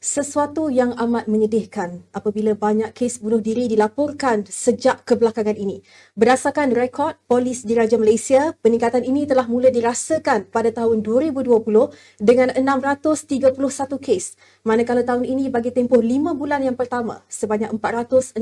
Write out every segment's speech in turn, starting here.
Sesuatu yang amat menyedihkan apabila banyak kes bunuh diri dilaporkan sejak kebelakangan ini. Berdasarkan rekod Polis Diraja Malaysia, peningkatan ini telah mula dirasakan pada tahun 2020 dengan 631 kes. Manakala tahun ini bagi tempoh 5 bulan yang pertama, sebanyak 468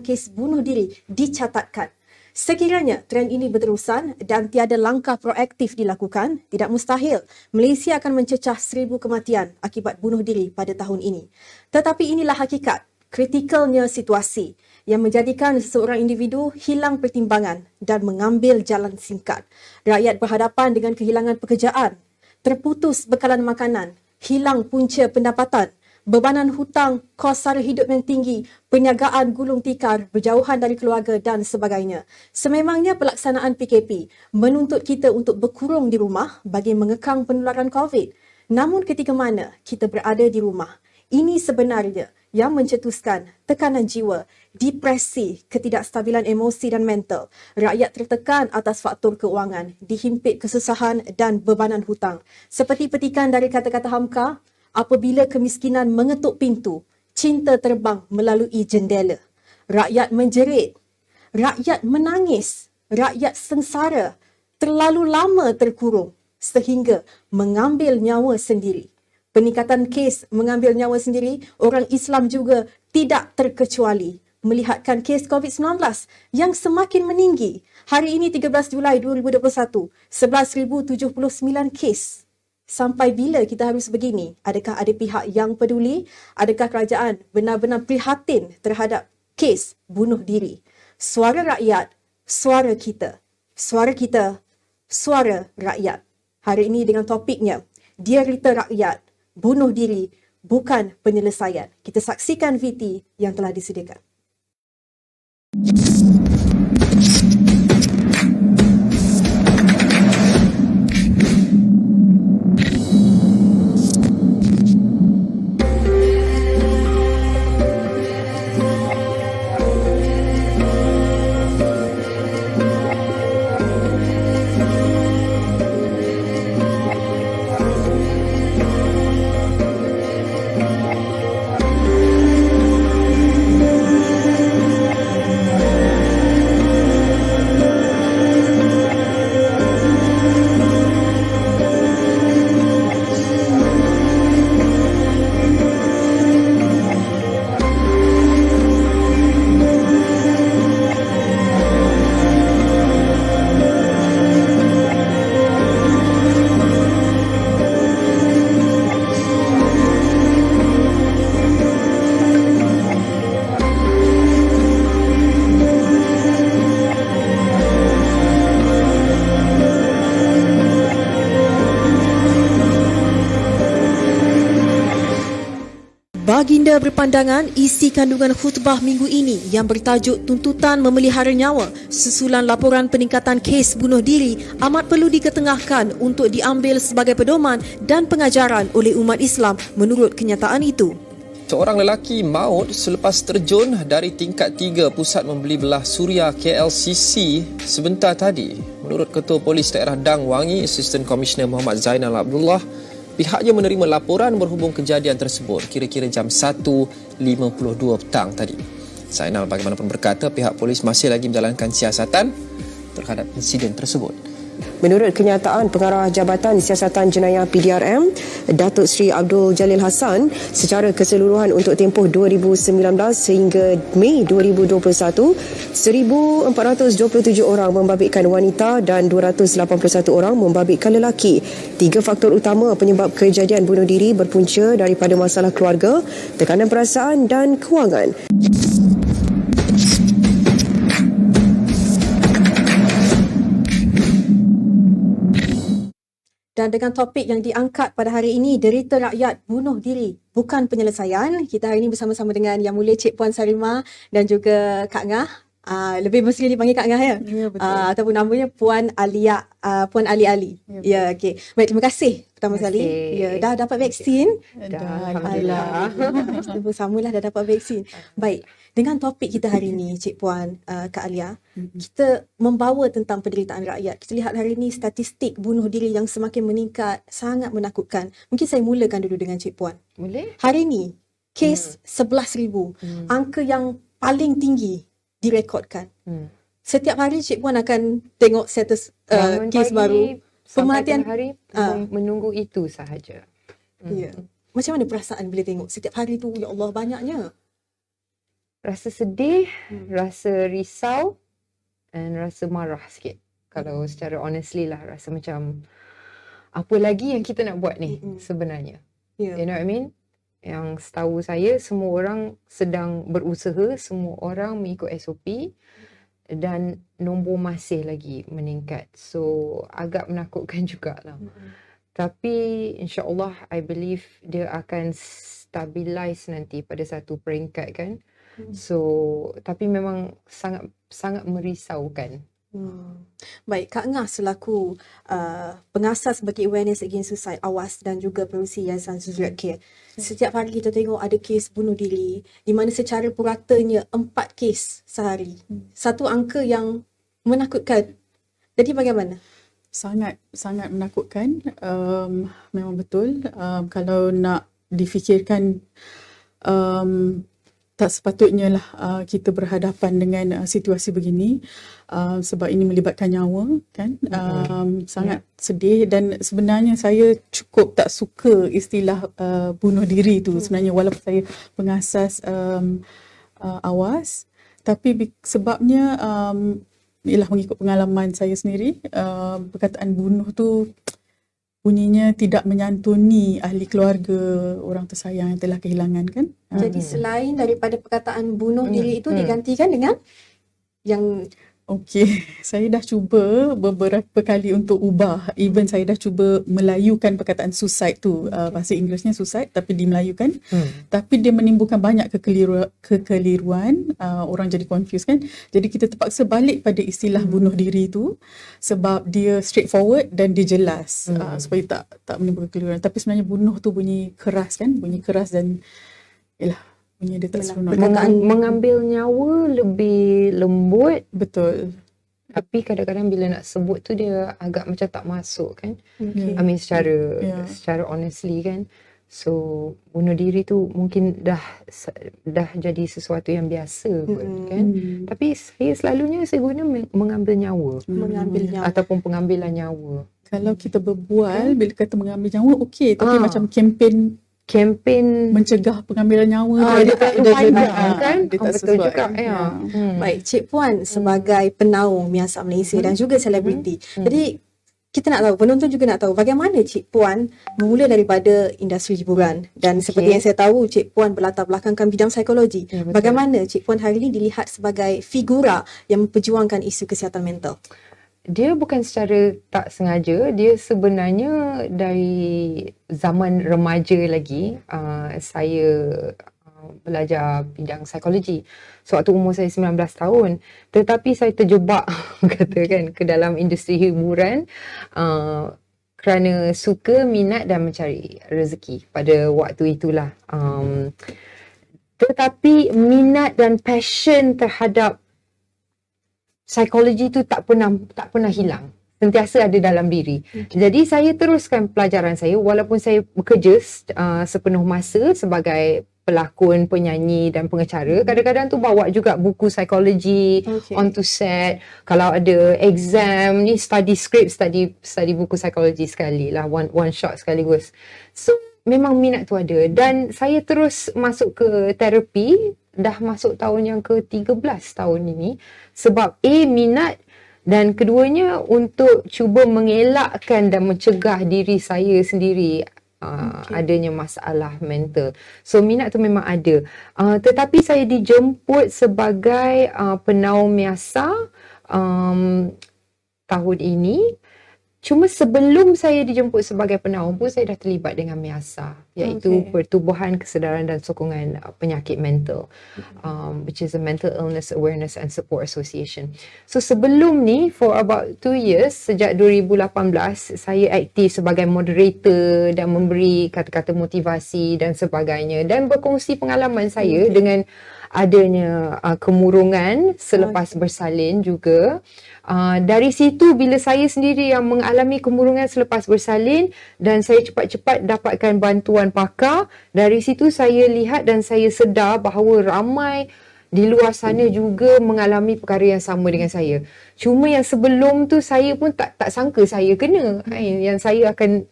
kes bunuh diri dicatatkan. Sekiranya trend ini berterusan dan tiada langkah proaktif dilakukan, tidak mustahil Malaysia akan mencecah 1,000 kematian akibat bunuh diri pada tahun ini. Tetapi inilah hakikat, kritikalnya situasi yang menjadikan seseorang individu hilang pertimbangan dan mengambil jalan singkat. Rakyat berhadapan dengan kehilangan pekerjaan, terputus bekalan makanan, hilang punca pendapatan, bebanan hutang, kos sara hidup yang tinggi, perniagaan gulung tikar, berjauhan dari keluarga dan sebagainya. Sememangnya pelaksanaan PKP menuntut kita untuk berkurung di rumah bagi mengekang penularan COVID. Namun ketika mana kita berada di rumah, ini sebenarnya yang mencetuskan tekanan jiwa, depresi, ketidakstabilan emosi dan mental. Rakyat tertekan atas faktor keuangan, dihimpit kesusahan dan bebanan hutang. Seperti petikan dari kata-kata Hamka, apabila kemiskinan mengetuk pintu, cinta terbang melalui jendela. Rakyat menjerit, rakyat menangis, rakyat sengsara, terlalu lama terkurung sehingga mengambil nyawa sendiri. Peningkatan kes mengambil nyawa sendiri, orang Islam juga tidak terkecuali. Melihatkan kes COVID-19 yang semakin meninggi. Hari ini 13 Julai 2021, 11,079 kes. Sampai bila kita harus begini? Adakah ada pihak yang peduli? Adakah kerajaan benar-benar prihatin terhadap kes bunuh diri? Suara rakyat, suara kita. Suara kita, suara rakyat. Hari ini dengan topiknya, Derita Rakyat, bunuh diri bukan penyelesaian. Kita saksikan VT yang telah disediakan. Baginda berpandangan isi kandungan khutbah minggu ini yang bertajuk tuntutan memelihara nyawa susulan laporan peningkatan kes bunuh diri amat perlu diketengahkan untuk diambil sebagai pedoman dan pengajaran oleh umat Islam menurut kenyataan itu. Seorang lelaki maut selepas terjun dari tingkat 3 pusat membeli belah suria KLCC sebentar tadi. Menurut Ketua Polis Daerah Dang Wangi, Assistant Commissioner Muhammad Zainal Abdullah, pihaknya menerima laporan berhubung kejadian tersebut kira-kira jam 1.52 petang tadi. Zainal bagaimanapun berkata pihak polis masih lagi menjalankan siasatan terhadap insiden tersebut. Menurut kenyataan Pengarah Jabatan Siasatan Jenayah PDRM, Datuk Seri Abdul Jalil Hassan, secara keseluruhan untuk tempoh 2019 hingga Mei 2021, 1,427 orang membabitkan wanita dan 281 orang membabitkan lelaki. 3 faktor utama penyebab kejadian bunuh diri berpunca daripada masalah keluarga, tekanan perasaan dan kewangan. Dan dengan topik yang diangkat pada hari ini, Derita Rakyat, bunuh diri bukan penyelesaian. Kita hari ini bersama-sama dengan Yang Mulia Cik Puan Sarimah dan juga Kak Ngah. Lebih mesra dipanggil Kak Ngah ya? Ya, betul. Ataupun namanya Puan Alia, Puan Ali Ali. Ya, okey. Baik, terima kasih pertama Terima sekali. kasih. Ya, dah dapat vaksin. Dah, Alhamdulillah. Kita bersama lah dah dapat vaksin. Baik, dengan topik kita hari ini, Cik Puan, Kak Alia, kita membawa tentang penderitaan rakyat. Kita lihat hari ini statistik bunuh diri yang semakin meningkat, sangat menakutkan. Mungkin saya mulakan dulu dengan Cik Puan. Boleh? Hari ini, kes 11,000, angka yang paling tinggi direkodkan. Setiap hari Cik Puan akan tengok status Bangun kes pagi, baru. sampai Pemerhatian, tengah hari menunggu itu sahaja. ya. Macam mana perasaan bila tengok setiap hari tu, ya Allah banyaknya. Rasa sedih, rasa risau dan rasa marah sikit. Kalau secara honestly lah, rasa macam apa lagi yang kita nak buat ni sebenarnya. Ya. You know what I mean? Yang setahu saya semua orang sedang berusaha, semua orang mengikut SOP dan nombor masih lagi meningkat. So agak menakutkan jugalah. Tapi insya-Allah I believe dia akan stabilize nanti pada satu peringkat kan. So tapi memang sangat merisaukan. Baik, Kak Ngah selaku pengasas bagi awareness against suicide AWAS dan juga pengurusi Yayasan Zuriat Care. Setiap hari kita tengok ada kes bunuh diri di mana secara puratanya 4 kes sehari. Satu angka yang menakutkan. Jadi bagaimana? Sangat menakutkan. Memang betul. Kalau nak difikirkan, tak sepatutnya lah kita berhadapan dengan situasi begini, sebab ini melibatkan nyawa kan. Sangat sedih dan sebenarnya saya cukup tak suka istilah bunuh diri tu sebenarnya, walaupun saya pengasas AWAS, tapi sebabnya ialah mengikut pengalaman saya sendiri, perkataan bunuh tu bunyinya tidak menyantuni ahli keluarga orang tersayang yang telah kehilangan kan. Jadi selain daripada perkataan bunuh diri itu digantikan dengan yang Okey, saya dah cuba beberapa kali untuk ubah. Even saya dah cuba melayukan perkataan suicide tu. Bahasa Inggerisnya suicide tapi dimelayukan. Tapi dia menimbulkan banyak kekeliruan. Orang jadi confused kan. Jadi kita terpaksa balik pada istilah bunuh diri tu sebab dia straightforward dan dia jelas. Supaya tak menimbulkan kekeliruan. Tapi sebenarnya bunuh tu bunyi keras kan. Bunyi keras dan yalah, bunyi dia tak seronok. Mengambil nyawa lebih lembut, Betul. tapi kadang-kadang bila nak sebut tu dia agak macam tak masuk kan. Okay. I mean secara honestly kan. So bunuh diri tu mungkin dah jadi sesuatu yang biasa pun kan. Tapi saya selalunya saya guna mengambil nyawa. mengambil nyawa. Ataupun pengambilan nyawa. Kalau kita berbual bila kata mengambil nyawa okey, tapi macam kempen mencegah pengambilan nyawa dia tak panjang kan. dia tak Betul sesuai. juga ya. Baik, Cik Puan sebagai penaung Miasat Malaysia dan juga selebriti. Jadi kita nak tahu, penonton juga nak tahu bagaimana Cik Puan bermula daripada industri hiburan dan seperti yang saya tahu Cik Puan berlatar belakangkan bidang psikologi. Ya, betul. Bagaimana Cik Puan hari ini dilihat sebagai figura yang memperjuangkan isu kesihatan mental? Dia bukan secara tak sengaja, dia sebenarnya dari zaman remaja lagi saya belajar bidang psikologi. So waktu umur saya 19 tahun, tetapi saya terjebak katakan ke dalam industri hiburan kerana suka, minat dan mencari rezeki pada waktu itulah. Tetapi minat dan passion terhadap psikologi tu tak pernah hilang. Sentiasa ada dalam diri. Jadi saya teruskan pelajaran saya walaupun saya bekerja sepenuh masa sebagai pelakon, penyanyi dan pengacara. Kadang-kadang tu bawa juga buku psikologi onto set. Kalau ada exam ni study buku psikologi sekali lah, one shot sekaligus. So memang minat tu ada dan saya terus masuk ke terapi. Dah masuk tahun yang ke-13 tahun ini sebab minat dan keduanya untuk cuba mengelakkan dan mencegah diri saya sendiri adanya masalah mental. So minat tu memang ada. Tetapi saya dijemput sebagai penaung Miasa tahun ini. Cuma sebelum saya dijemput sebagai penaung pun saya dah terlibat dengan Miasa. iaitu Okay. pertubuhan kesedaran dan sokongan penyakit mental, which is a Mental Illness Awareness and Support Association. So sebelum ni for about 2 years, sejak 2018 saya aktif sebagai moderator dan memberi kata-kata motivasi dan sebagainya, dan berkongsi pengalaman saya dengan adanya kemurungan selepas bersalin juga. Dari situ bila saya sendiri yang mengalami kemurungan selepas bersalin dan saya cepat-cepat dapatkan bantuan pakar, dari situ saya lihat dan saya sedar bahawa ramai di luar sana juga mengalami perkara yang sama dengan saya. Cuma yang sebelum tu saya pun tak sangka saya kena, yang saya akan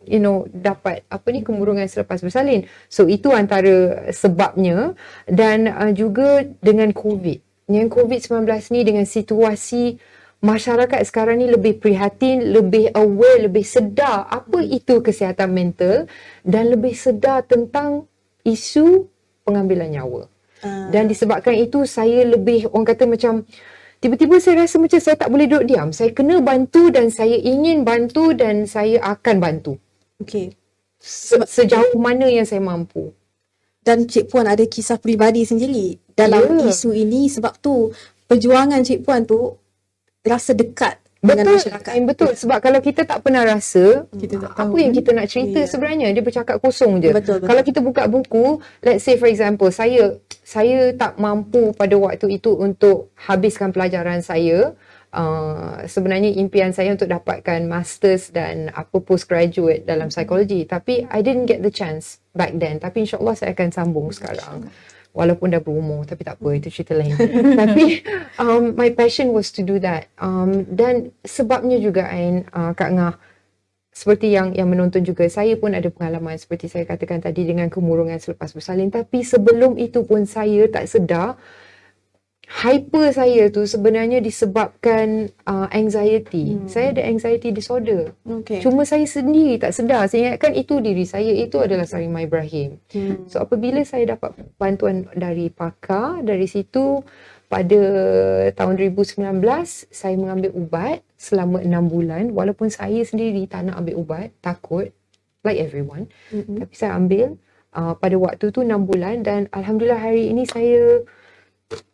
dapat kemurungan selepas bersalin. So itu antara sebabnya. Dan juga dengan COVID. Yang COVID-19 ni, dengan situasi masyarakat sekarang ni lebih prihatin, lebih aware, lebih sedar apa itu kesihatan mental dan lebih sedar tentang isu pengambilan nyawa. Dan disebabkan itu saya lebih, orang kata macam, tiba-tiba saya rasa macam saya tak boleh duduk diam. Saya kena bantu dan saya ingin bantu dan saya akan bantu. Okey. Sejauh mana yang saya mampu. Dan Cik Puan ada kisah peribadi sendiri dalam isu ini, sebab tu perjuangan Cik Puan tu rasa dekat dengan masyarakat. Betul. Sebab kalau kita tak pernah rasa, Kita tak apa tahu, yang kita nak cerita sebenarnya, dia bercakap kosong je. Betul. Kalau kita buka buku, let's say for example, saya tak mampu pada waktu itu untuk habiskan pelajaran saya. Sebenarnya impian saya untuk dapatkan masters dan postgraduate dalam psikologi, tapi I didn't get the chance back then. Tapi insyaAllah saya akan sambung sekarang. Walaupun dah berumur, tapi tak apa, itu cerita lain. Tapi my passion was to do that. Dan sebabnya juga Kak Ngah, seperti yang menonton juga, saya pun ada pengalaman seperti saya katakan tadi dengan kemurungan selepas bersalin. Tapi sebelum itu pun saya tak sedar, hyper saya tu sebenarnya disebabkan anxiety. Saya ada anxiety disorder. Okey. Cuma saya sendiri tak sedar. Saya ingatkan itu diri saya, itu adalah Sarimah Ibrahim. So apabila saya dapat bantuan dari pakar, dari situ pada tahun 2019 saya mengambil ubat selama 6 bulan. Walaupun saya sendiri tak nak ambil ubat, takut like everyone. Tapi saya ambil pada waktu tu 6 bulan dan alhamdulillah hari ini saya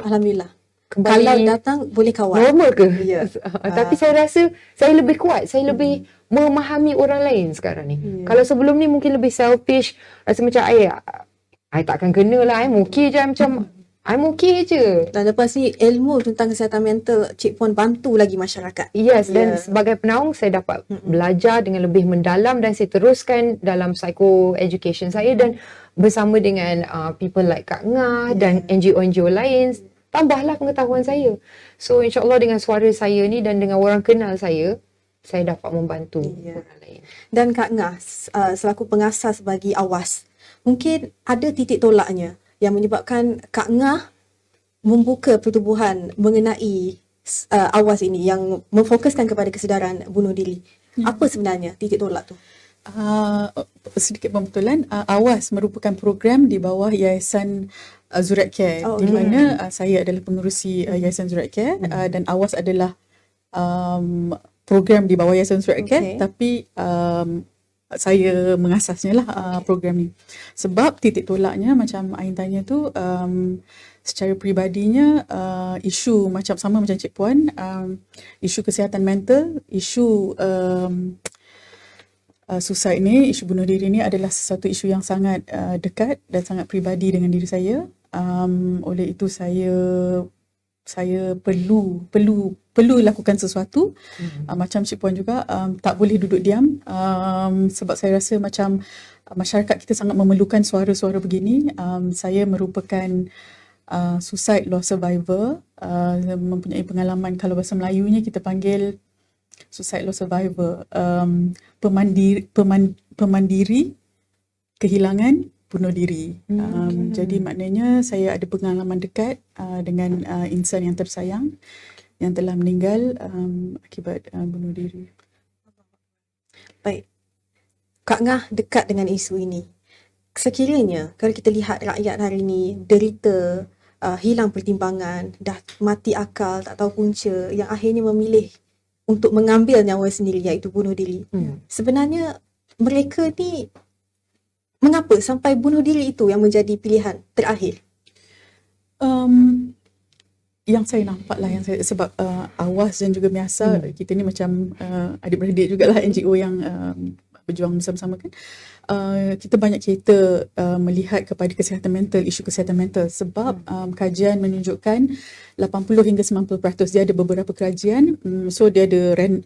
Alhamdulillah. kembali Kalau datang boleh kawal. normal ke? Ya. Tapi saya rasa saya lebih kuat, saya lebih memahami orang lain sekarang ni. Kalau sebelum ni mungkin lebih selfish, rasa macam I takkan kena lah, I'm okay je, macam I'm okay je. Dan lepas ni ilmu tentang kesihatan mental Cik Puan bantu lagi masyarakat. Yes, dan sebagai penaung saya dapat belajar dengan lebih mendalam dan saya teruskan dalam psycho education saya dan bersama dengan people like Kak Ngah dan NGO-NGO lain, tambahlah pengetahuan saya. So insyaAllah dengan suara saya ni dan dengan orang kenal saya dapat membantu orang lain. Dan Kak Ngah selaku pengasas bagi AWAS, mungkin ada titik tolaknya yang menyebabkan Kak Ngah membuka pertubuhan mengenai AWAS ini yang memfokuskan kepada kesedaran bunuh diri. Apa sebenarnya titik tolak tu? Sedikit pembetulan, AWAS merupakan program di bawah Yayasan Zuriat Care, di mana saya adalah pengerusi Yayasan Zuriat Care, dan AWAS adalah program di bawah Yayasan Zuriat Care, tapi saya mengasasnya lah program ni. Sebab titik tolaknya macam Ain tanya tu, secara peribadinya isu sama macam Cik Puan, isu kesihatan mental, isu suicide ni, isu bunuh diri ni adalah sesuatu isu yang sangat dekat dan sangat peribadi dengan diri saya. Oleh itu saya perlu lakukan sesuatu. Macam Cik Puan juga, tak boleh duduk diam, sebab saya rasa macam masyarakat kita sangat memerlukan suara-suara begini. Saya merupakan suicide loss survivor, mempunyai pengalaman, kalau bahasa Melayunya kita panggil suicide loss survivor, pemandiri kehilangan bunuh diri. Jadi maknanya saya ada pengalaman dekat dengan insan yang tersayang yang telah meninggal akibat bunuh diri. Baik. Kak Ngah dekat dengan isu ini. Sekiranya kalau kita lihat rakyat hari ini derita, hilang pertimbangan, dah mati akal, tak tahu punca, yang akhirnya memilih untuk mengambil nyawa sendiri iaitu bunuh diri. Sebenarnya mereka ni mengapa sampai bunuh diri itu yang menjadi pilihan terakhir? Yang saya nampak lah, sebab Awas dan juga Miasa, kita ni macam adik-beradik jugalah NGO yang berjuang bersama-sama kan. Kita banyak melihat kepada kesihatan mental, isu kesihatan mental, sebab kajian menunjukkan 80 hingga 90%. Dia ada beberapa kajian, so dia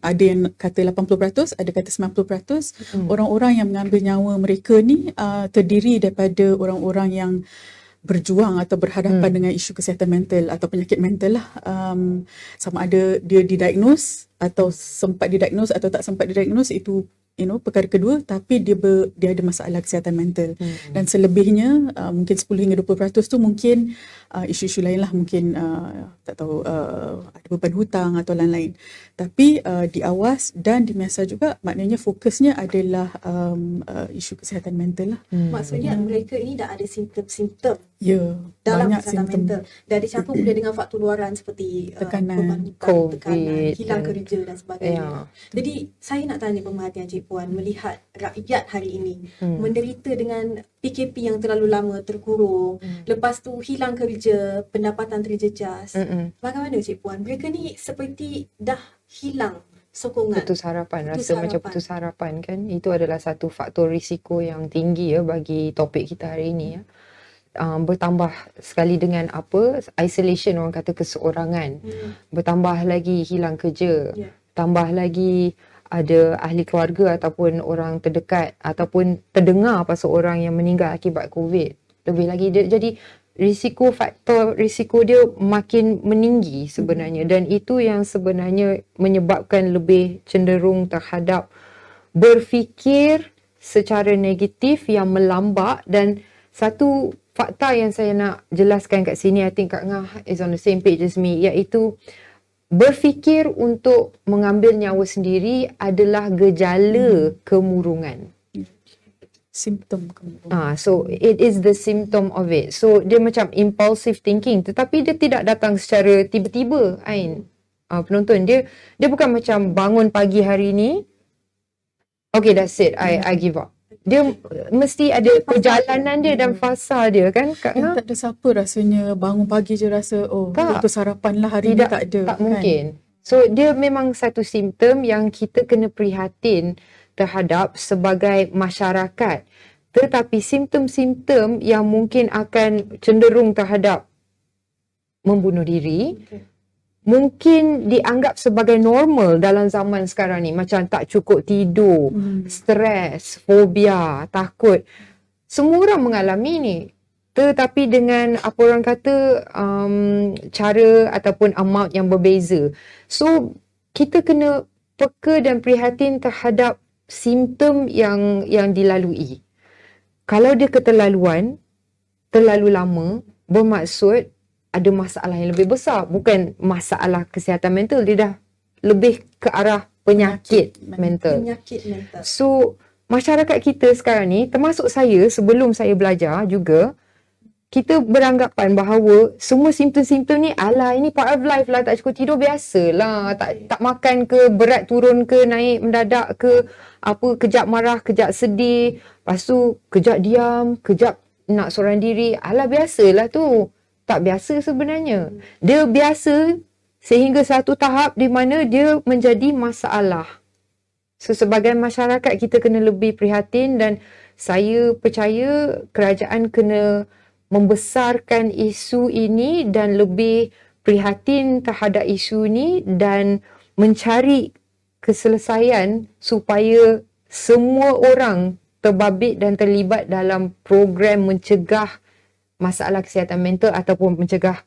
ada yang kata 80%, ada kata 90%. Orang-orang yang mengambil nyawa mereka ni terdiri daripada orang-orang yang berjuang atau berhadapan dengan isu kesihatan mental atau penyakit mental lah. Sama ada dia didiagnose atau sempat didiagnose atau tak sempat didiagnose, itu perkara kedua, tapi dia ada masalah kesihatan mental. Dan selebihnya mungkin 10 hingga 20% tu mungkin isu-isu lain lah, mungkin tak tahu ada beban hutang atau lain-lain. Tapi di Awas dan di Miasa juga maknanya fokusnya adalah isu kesihatan mental lah. Maksudnya mereka ini dah ada simptom-simptom dalam banyak kesihatan simptom. mental, dan dicampur pula dengan faktor luaran seperti Tekanan, beban hutang, COVID, tekanan, hilang kerja dan sebagainya. Ya. Jadi saya nak tanya pemerhatian Cik Puan melihat rakyat hari ini menderita dengan PKP yang terlalu lama terkurung, lepas tu hilang kerja, pendapatan terjejas. Bagaimana Cik Puan? Mereka ni seperti dah hilang sokongan. Putus harapan, Putus rasa macam harapan. putus harapan kan. Itu adalah satu faktor risiko yang tinggi bagi topik kita hari ini. Bertambah sekali dengan isolation, orang kata keseorangan. Bertambah lagi hilang kerja. Tambah lagi ada ahli keluarga ataupun orang terdekat ataupun terdengar pasal orang yang meninggal akibat COVID. Lebih lagi jadi faktor risiko dia makin meninggi sebenarnya, dan itu yang sebenarnya menyebabkan lebih cenderung terhadap berfikir secara negatif yang melambak. Dan satu fakta yang saya nak jelaskan kat sini, I think Kak Ngah is on the same page as me, iaitu berfikir untuk mengambil nyawa sendiri adalah gejala kemurungan. Simptom kemurungan. So it is the symptom of it. So dia macam impulsive thinking, tetapi dia tidak datang secara tiba-tiba, Ain. Penonton, dia bukan macam bangun pagi hari ni, okay that's it, I give up. Dia mesti ada perjalanan dia dan fasa dia kan, Kak Ngah? Tak ada siapa rasanya bangun pagi je rasa Tak. putus harapan lah, hari ni tak ada. Tak mungkin. So dia memang satu simptom yang kita kena prihatin terhadap sebagai masyarakat. Tetapi simptom-simptom yang mungkin akan cenderung terhadap membunuh diri, mungkin dianggap sebagai normal dalam zaman sekarang ni. Macam tak cukup tidur, stres, fobia, takut. Semua orang mengalami ni. Tetapi dengan apa orang kata cara ataupun amount yang berbeza. So kita kena peka dan prihatin terhadap simptom yang dilalui. Kalau dia keterlaluan, terlalu lama, bermaksud ada masalah yang lebih besar. Bukan masalah kesihatan mental, dia dah lebih ke arah penyakit mental. Penyakit mental. So masyarakat kita sekarang ni, termasuk saya sebelum saya belajar juga, kita beranggapan bahawa semua simptom-simptom ni, alah ini part of life lah, tak cukup tidur biasalah, tak makan ke, berat turun ke, naik mendadak ke, kejap marah, kejap sedih, lepas tu kejap diam, kejap nak sorang diri, alah biasalah tu. Tak biasa sebenarnya. Dia biasa sehingga satu tahap di mana dia menjadi masalah. So sebagai masyarakat kita kena lebih prihatin, dan saya percaya kerajaan kena membesarkan isu ini dan lebih prihatin terhadap isu ini dan mencari keselesaian supaya semua orang terbabit dan terlibat dalam program mencegah masalah kesihatan mental ataupun mencegah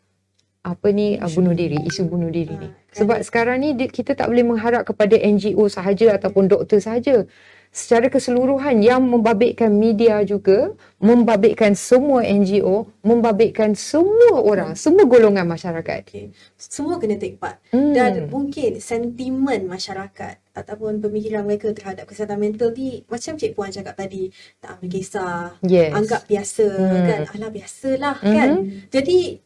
bunuh diri, isu bunuh diri ni. Sebab sekarang ni kita tak boleh mengharap kepada NGO sahaja ataupun doktor sahaja. Secara keseluruhan yang membabitkan media juga, membabitkan semua NGO, membabitkan semua orang, semua golongan masyarakat. Okay. Semua kena take part. Dan mungkin sentimen masyarakat ataupun pemikiran mereka terhadap kesihatan mental ni, macam Cik Puan cakap tadi, tak ambil kisah, anggap biasa kan, alah biasalah kan. Jadi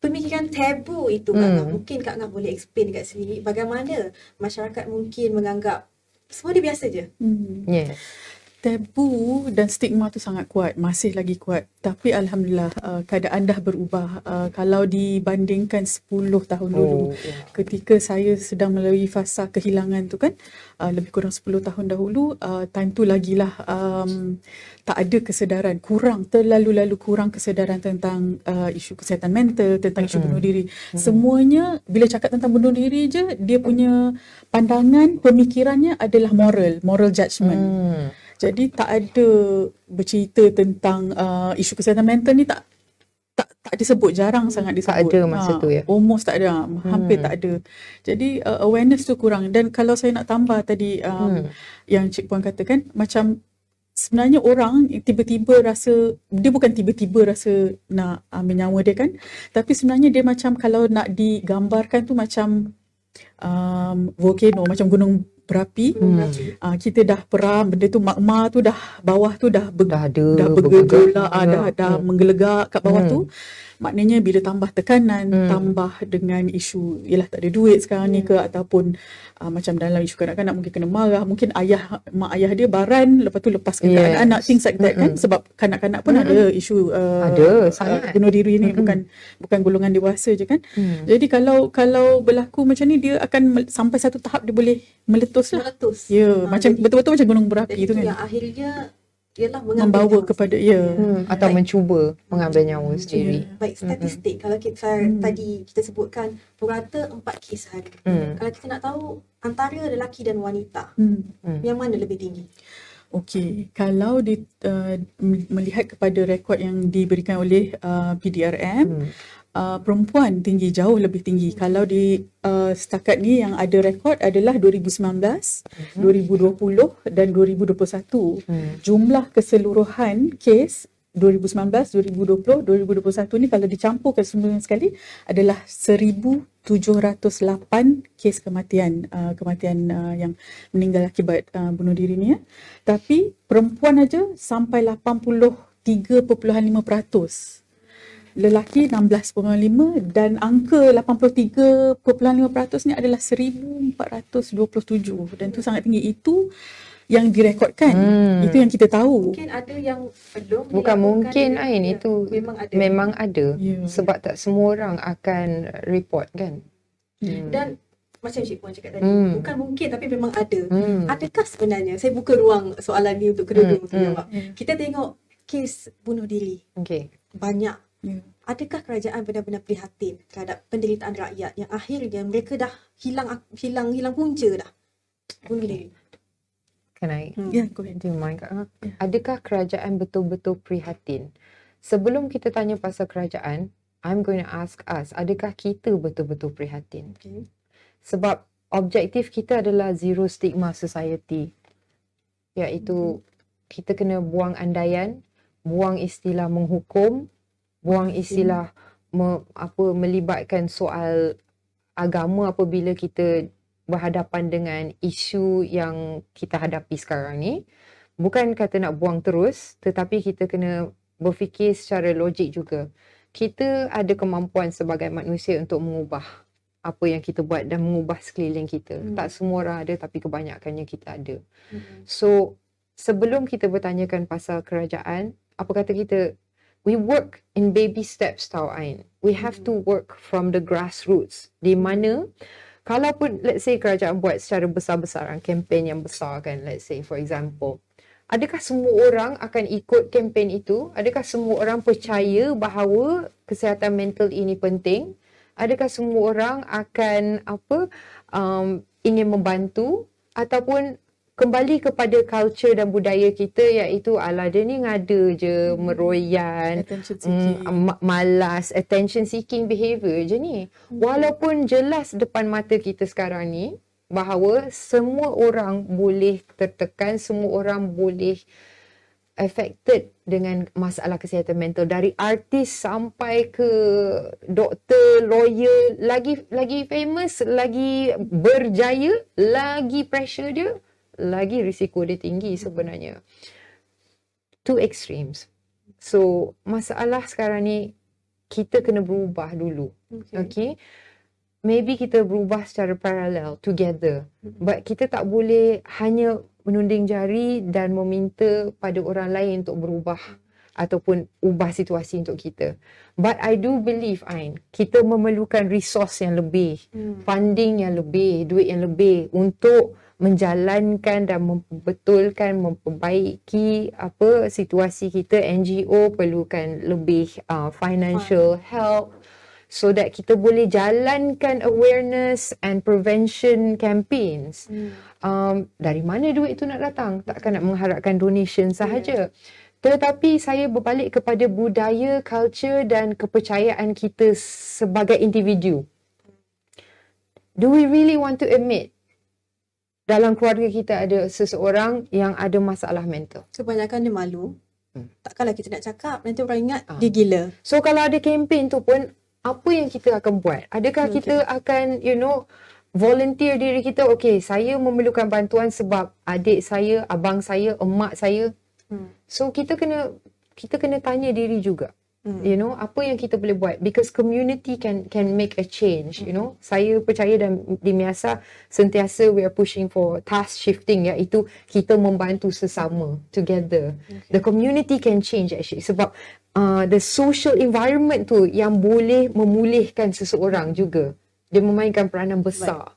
pemikiran tabu itu Kak Ngah, mungkin Kak Ngah boleh explain dekat sini bagaimana masyarakat mungkin menganggap semua dia biasa je. Yes. tabu dan stigma tu sangat kuat, masih lagi kuat. Tapi alhamdulillah keadaan dah berubah. Kalau dibandingkan 10 tahun dulu, ketika saya sedang melalui fasa kehilangan tu kan, lebih kurang 10 tahun dahulu, time tu lagilah tak ada kesedaran, terlalu kurang kesedaran tentang isu kesihatan mental, tentang isu bunuh diri. Semuanya bila cakap tentang bunuh diri je, dia punya pandangan, pemikirannya adalah moral judgement. Jadi tak ada bercerita tentang isu kesihatan mental ni, tak disebut, jarang sangat disebut. Tak ada masa tu ya. Almost tak ada, hampir tak ada. Jadi awareness tu kurang. Dan kalau saya nak tambah tadi yang Cik Puan katakan, macam sebenarnya orang tiba-tiba rasa, dia bukan tiba-tiba rasa nak ambil nyawa dia kan, tapi sebenarnya dia macam kalau nak digambarkan tu macam volcano, macam gunung berapi. Kita dah peram, benda tu magma tu dah, bawah tu dah bergejolak, dah menggelegak kat bawah tu. Maknanya bila tambah tekanan, tambah dengan isu yalah tak ada duit sekarang ni ke, ataupun macam dalam isu kanak-kanak mungkin kena marah, mungkin mak ayah dia baran, lepas tu lepaskan ke anak-anak, things like that kan. Sebab kanak-kanak pun ada isu bunuh diri ni, bukan golongan dewasa je kan. Jadi kalau berlaku macam ni, dia akan sampai satu tahap dia boleh meletus lah. Ya, macam betul-betul macam gunung berapi tu kan. Yang akhirnya ialah Membawa kepada atau mencuba mengambil nyawa sendiri. Baik, statistik kalau kita tadi kita sebutkan purata 4 kes sehari. Kalau kita nak tahu antara lelaki dan wanita, yang mana lebih tinggi? Okey, kalau melihat kepada rekod yang diberikan oleh PDRM, perempuan jauh lebih tinggi. Kalau di setakat ni yang ada rekod adalah 2019, 2020 dan 2021. Jumlah keseluruhan kes 2019, 2020, 2021 ni kalau dicampurkan semua sekali adalah 1,708 kes kematian yang meninggal akibat bunuh diri ni ya. Tapi perempuan aja sampai 83.5%. Lelaki 16.5% dan angka 83.5% ni adalah 1,427 dan tu sangat tinggi. Itu yang direkodkan. Itu yang kita tahu. Mungkin ada yang belum. Bukan mungkin Ain, itu memang ada. Ya. Sebab tak semua orang akan report kan. Dan macam Cik Puan cakap tadi, bukan mungkin tapi memang ada. Adakah sebenarnya, saya buka ruang soalan ni untuk kedua-dua untuk jawab. Kita tengok kes bunuh diri. Banyak. Adakah kerajaan benar-benar prihatin terhadap penderitaan rakyat yang akhirnya mereka dah hilang punca dah bunuh diri? Can I? Go ahead. Do you mind? Adakah kerajaan betul-betul prihatin? Sebelum kita tanya pasal kerajaan, I'm going to ask us, adakah kita betul-betul prihatin? Sebab objektif kita adalah zero stigma society. Iaitu kita kena buang andaian, buang istilah menghukum, buang istilah melibatkan soal agama apabila kita berhadapan dengan isu yang kita hadapi sekarang ni. Bukan kata nak buang terus, tetapi kita kena berfikir secara logik juga. Kita ada kemampuan sebagai manusia untuk mengubah apa yang kita buat dan mengubah sekeliling kita. Tak semua orang ada, tapi kebanyakannya kita ada. So, sebelum kita bertanyakan pasal kerajaan, apa kata kita, we work in baby steps tau Ain. We have to work from the grassroots. Di mana, kalaupun let's say kerajaan buat secara besar-besaran, kempen yang besar kan, let's say for example, adakah semua orang akan ikut kempen itu? Adakah semua orang percaya bahawa kesihatan mental ini penting? Adakah semua orang akan ingin membantu? Ataupun kembali kepada culture dan budaya kita, iaitu ala dia ni ngada je, meroyan, malas, attention seeking behavior je ni. Walaupun jelas depan mata kita sekarang ni bahawa semua orang boleh tertekan, semua orang boleh affected dengan masalah kesihatan mental, dari artis sampai ke doktor, lawyer, lagi famous, lagi berjaya, lagi pressure dia, lagi risiko dia tinggi sebenarnya. Two extremes. So, masalah sekarang ni, kita kena berubah dulu. Okay? Maybe kita berubah secara parallel, together. But kita tak boleh hanya menunding jari dan meminta pada orang lain untuk berubah ataupun ubah situasi untuk kita. But I do believe, Ain, kita memerlukan resource yang lebih, funding yang lebih, duit yang lebih untuk menjalankan dan membetulkan, memperbaiki situasi kita. NGO perlukan lebih financial help so that kita boleh jalankan awareness and prevention campaigns. Dari mana duit tu nak datang? Takkan nak mengharapkan donation sahaja. Tetapi saya berbalik kepada budaya, culture dan kepercayaan kita sebagai individu. Do we really want to admit dalam keluarga kita ada seseorang yang ada masalah mental? Kebanyakan dia malu. Takkanlah kita nak cakap, nanti orang ingat dia gila. So kalau ada kempen tu pun, apa yang kita akan buat? Adakah kita akan, volunteer diri kita, okay, saya memerlukan bantuan sebab adik saya, abang saya, emak saya. So kita kena tanya diri juga. Apa yang kita boleh buat, because community can make a change. Saya percaya dan di Miasa sentiasa we are pushing for task shifting, iaitu kita membantu sesama together. The community can change actually, sebab the social environment tu yang boleh memulihkan seseorang juga. Dia memainkan peranan besar.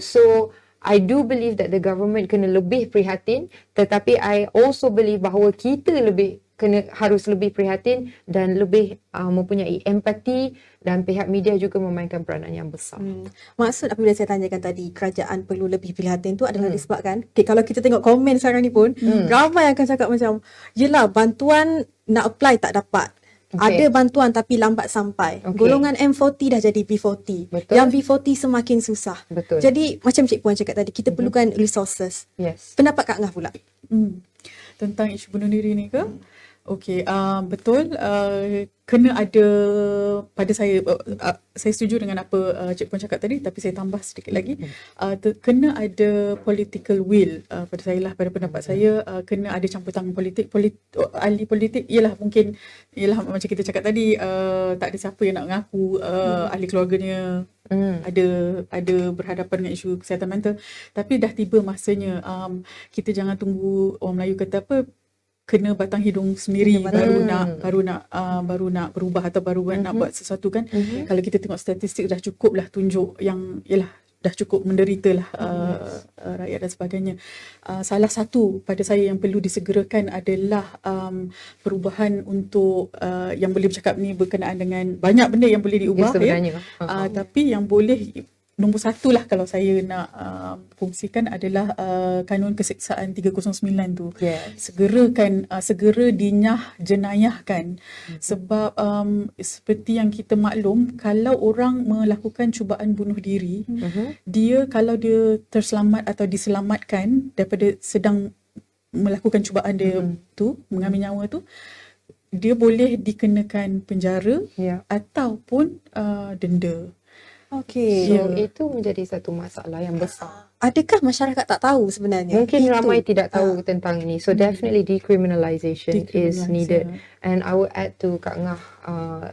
So I do believe that the government kena lebih prihatin, tetapi I also believe bahawa kita harus lebih prihatin dan lebih mempunyai empati, dan pihak media juga memainkan peranan yang besar. Maksud apabila saya tanyakan tadi kerajaan perlu lebih prihatin tu adalah disebabkan kalau kita tengok komen sekarang ni pun ramai akan cakap macam, yelah, bantuan nak apply tak dapat. Ada bantuan tapi lambat sampai. Golongan M40 dah jadi B40. Betul. Yang B40 semakin susah. Betul. Jadi macam Cik Puan cakap tadi, kita perlukan resources. Yes. Pendapat Kak Ngah pula? Tentang isu bunuh diri ni ke? Okey, betul. Kena ada, pada saya setuju dengan apa Cik Puan cakap tadi, tapi saya tambah sedikit lagi. Kena ada political will. Pada saya lah, pada pendapat saya, kena ada campur tangan politik. Ahli politik ialah mungkin, macam kita cakap tadi, tak ada siapa yang nak mengaku ahli keluarganya ada berhadapan dengan isu kesihatan mental. Tapi dah tiba masanya, kita jangan tunggu, orang Melayu kata apa, kena batang hidung sendiri baru nak berubah atau baru nak buat sesuatu kan. Kalau kita tengok statistik dah cukup lah tunjuk yang dah cukup menderita lah rakyat dan sebagainya. Salah satu pada saya yang perlu disegerakan adalah perubahan untuk yang boleh bercakap ni berkenaan dengan banyak benda yang boleh diubah tapi yang boleh, nombor satu lah kalau saya nak kongsikan adalah kanun keseksaan 309 tu. Segera jenayahkan. Sebab seperti yang kita maklum, kalau orang melakukan cubaan bunuh diri, dia kalau dia terselamat atau diselamatkan daripada sedang melakukan cubaan dia tu, mengambil nyawa tu, dia boleh dikenakan penjara ataupun denda. So itu menjadi satu masalah yang besar. Adakah masyarakat tak tahu sebenarnya? Mungkin ramai tidak tahu tentang ini. So definitely decriminalization is needed. And I would add to Kak Ngah,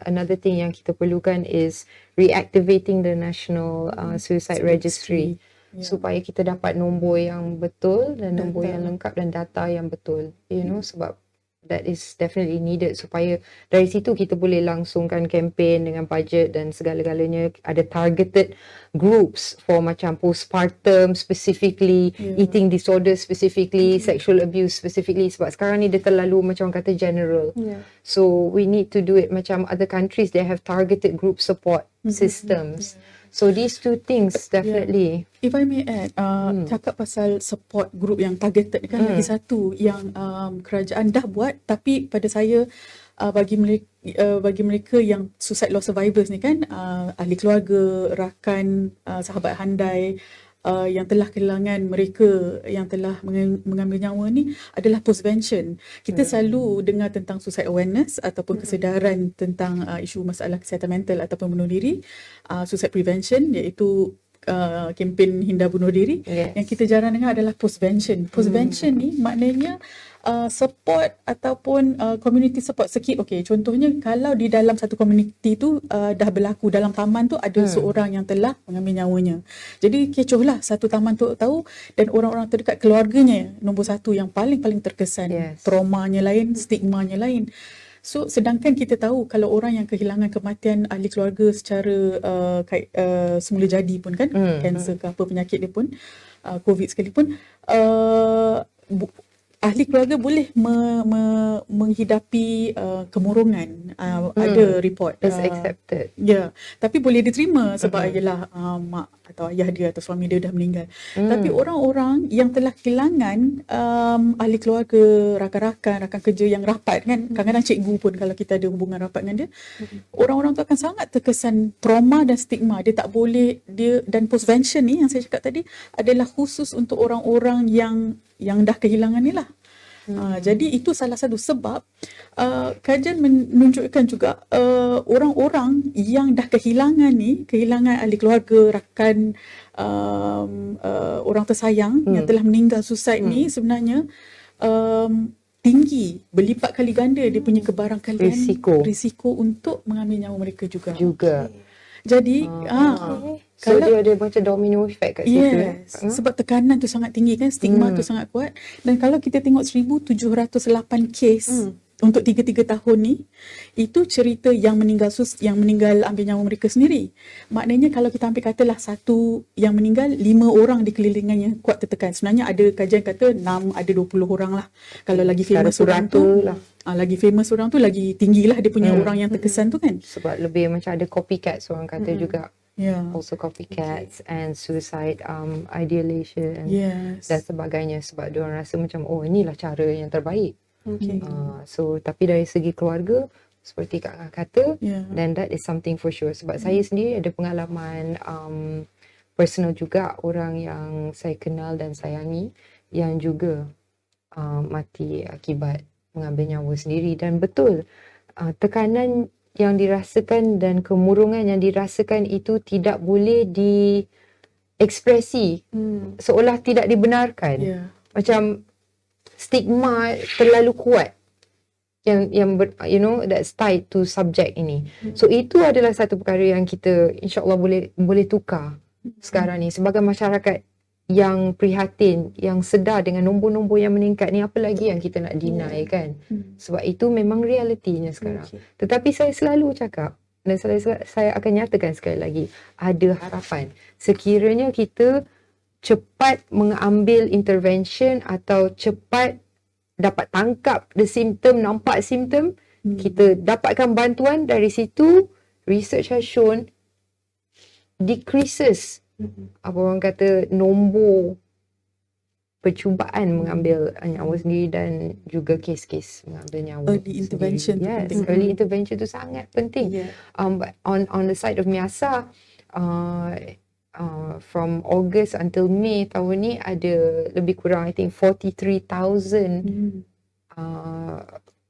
another thing yang kita perlukan is reactivating the National Suicide Registry. Supaya kita dapat nombor yang betul dan nombor yang lengkap dan data yang betul. Sebab that is definitely needed, supaya dari situ kita boleh langsungkan kempen dengan budget dan segala-galanya. Ada targeted groups for macam postpartum specifically, eating disorder specifically, sexual abuse specifically, sebab sekarang ni dia terlalu macam kata general. So we need to do it macam other countries, they have targeted group support systems. So these two things definitely. If I may add, cakap pasal support group yang targeted kan, lagi satu yang kerajaan dah buat, tapi pada saya bagi mereka yang suicide loss survivors ni kan, ahli keluarga, rakan, sahabat handai, yang telah kehilangan mereka yang telah mengambil nyawa ni adalah postvention. Kita selalu dengar tentang suicide awareness ataupun kesedaran tentang isu masalah kesihatan mental ataupun bunuh diri, suicide prevention iaitu kempen hindar bunuh diri. Yang kita jarang dengar adalah postvention. Postvention ni maknanya support ataupun community support sikit. Okey, contohnya kalau di dalam satu community tu dah berlaku dalam taman tu ada seorang yang telah mengambil nyawanya. Jadi kecohlah satu taman tu tahu, dan orang-orang terdekat keluarganya nombor satu yang paling terkesan. Yes. Traumanya lain, stigmanya lain. So sedangkan kita tahu kalau orang yang kehilangan kematian ahli keluarga secara semula jadi pun kan, kanser ke apa penyakit dia pun, COVID sekalipun, ahli keluarga boleh menghidapi kemurungan. Ada report. It's accepted. Ya, tapi boleh diterima sebab ialah mak atau ayah dia atau suami dia dah meninggal. Tapi orang-orang yang telah kehilangan ahli keluarga, rakan-rakan, rakan kerja yang rapat kan, kadang-kadang cikgu pun kalau kita ada hubungan rapat dengan dia, orang-orang tu akan sangat terkesan trauma dan stigma. Dia tak boleh, dan postvention ni yang saya cakap tadi adalah khusus untuk orang-orang yang dah kehilangan ni lah. Jadi itu salah satu sebab kajian menunjukkan juga orang-orang yang dah kehilangan ahli keluarga, rakan, orang tersayang yang telah meninggal suicide ni sebenarnya tinggi, berlipat kali ganda dia punya kebarangkalian risiko untuk mengambil nyawa mereka juga. Jadi So dia ada macam domino effect kat situ. Yes, sebab tekanan tu sangat tinggi kan, stigma tu sangat kuat. Dan kalau kita tengok 1,708 kes untuk 3 tahun ni, itu cerita yang meninggal ambil nyawa mereka sendiri. Maknanya kalau kita ambil katalah satu yang meninggal, 5 orang di kelilingannya kuat tertekan. Sebenarnya ada kajian kata 6, ada 20 orang lah. Kalau lagi famous orang tu lah. Lagi famous orang tu lagi tinggilah dia punya orang yang terkesan tu kan. Sebab lebih macam ada copycats orang kata juga. Also copycats and suicide ideation dan sebagainya, sebab diorang rasa macam inilah cara yang terbaik. So tapi dari segi keluarga seperti Kak Ngah kata, then that is something for sure. Sebab saya sendiri ada pengalaman personal juga, orang yang saya kenal dan sayangi yang juga mati akibat mengambil nyawa sendiri. Dan betul, tekanan yang dirasakan dan kemurungan yang dirasakan itu tidak boleh diekspresi, seolah tidak dibenarkan. Macam stigma terlalu kuat yang that's tied to subject ini. So itu adalah satu perkara yang kita insya-Allah boleh tukar sekarang ni sebagai masyarakat yang prihatin, yang sedar dengan nombor-nombor yang meningkat ni, apa lagi yang kita nak deny kan. Sebab itu memang realitinya sekarang. Tetapi saya selalu cakap dan saya akan nyatakan sekali lagi, ada harapan. Sekiranya kita cepat mengambil intervention atau cepat dapat tangkap the symptom, nampak simptom, kita dapatkan bantuan, dari situ research has shown decreases apa orang kata nombor percubaan mengambil nyawa sendiri dan juga kes-kes mengambil nyawa early intervention sendiri. tu penting. Early intervention tu sangat penting. But on the side of Miasa, from August until May tahun ni ada lebih kurang I think 43,000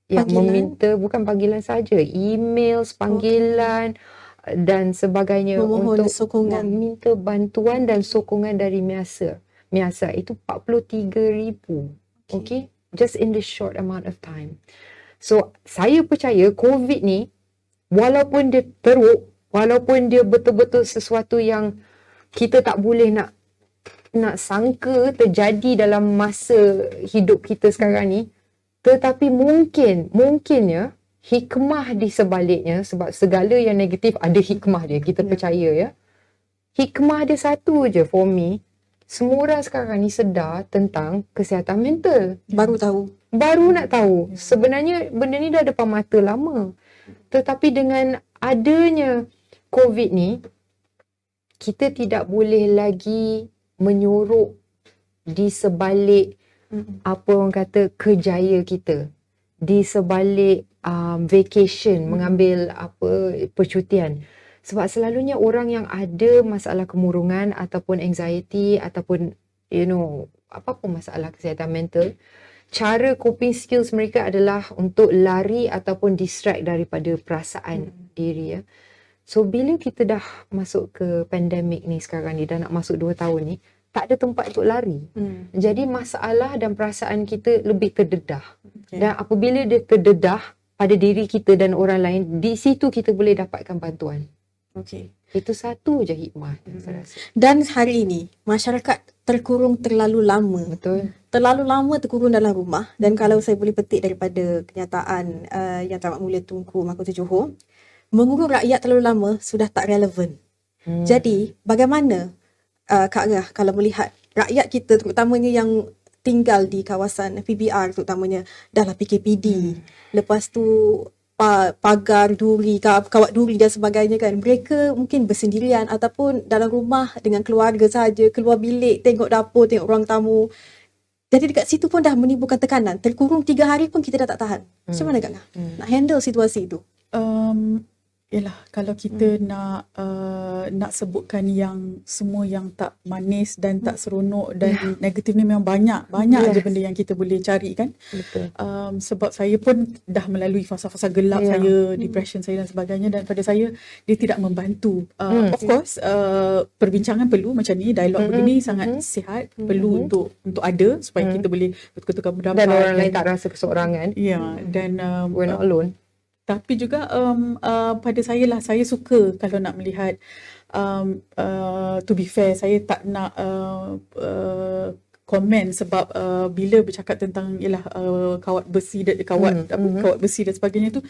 yang meminta, bukan panggilan saja, email, panggilan dan sebagainya, memohon untuk sokongan, meminta bantuan dan sokongan dari Miasa. Miasa itu 43,000. Okay, just in the short amount of time. So saya percaya COVID ni, walaupun dia teruk, walaupun dia betul-betul sesuatu yang kita tak boleh nak sangka terjadi dalam masa hidup kita sekarang ni, tetapi mungkinnya hikmah di sebaliknya, sebab segala yang negatif ada hikmah dia, kita percaya ya. Hikmah dia satu je for me, semua orang sekarang ni sedar tentang kesihatan mental. Baru nak tahu. Sebenarnya benda ni dah depan mata lama. Tetapi dengan adanya COVID ni, kita tidak boleh lagi menyorok di sebalik apa orang kata kejaya kita, di sebalik vacation, mengambil percutian. Sebab selalunya orang yang ada masalah kemurungan ataupun anxiety ataupun apa-apa masalah kesihatan mental, cara coping skills mereka adalah untuk lari ataupun distract daripada perasaan diri ya. So bila kita dah masuk ke pandemik ni sekarang ni, dah nak masuk 2 tahun ni, tak ada tempat untuk lari. Jadi masalah dan perasaan kita lebih terdedah. Dan apabila dia terdedah pada diri kita dan orang lain, di situ kita boleh dapatkan bantuan. Okey. Itu satu je hikmah yang saya rasa. Dan hari ini masyarakat terkurung terlalu lama. Betul. Terlalu lama terkurung dalam rumah, dan kalau saya boleh petik daripada kenyataan Yang Teramat Mulia Tunku Mahkota Johor, mengurung rakyat terlalu lama sudah tak relevan. Jadi bagaimana Kak Rah kalau melihat rakyat kita, terutamanya yang tinggal di kawasan PBR terutamanya, dahlah PKPD, lepas tu pagar duri, kawat duri dan sebagainya kan, mereka mungkin bersendirian ataupun dalam rumah dengan keluarga saja, keluar bilik tengok dapur, tengok ruang tamu. Jadi dekat situ pun dah menimbulkan tekanan. Terkurung 3 hari pun kita dah tak tahan. Macam mana Kak Ngah nak handle situasi itu? Yalah, kalau kita nak sebutkan yang semua yang tak manis dan tak seronok dan negatif ni, memang banyak je benda yang kita boleh cari kan. Betul. Sebab saya pun dah melalui fasa-fasa gelap saya, depression saya dan sebagainya, dan pada saya dia tidak membantu. Of course perbincangan perlu macam ni, dialog begini sangat sihat, perlu untuk ada supaya kita boleh bertukar pendapat Dan orang lain tak rasa keseorangan. Ya, dan We're not alone. tapi juga pada saya lah, saya suka kalau nak melihat to be fair, saya tak nak komen sebab bila bercakap tentang ialah kawat besi dan kawat besi dan sebagainya tu,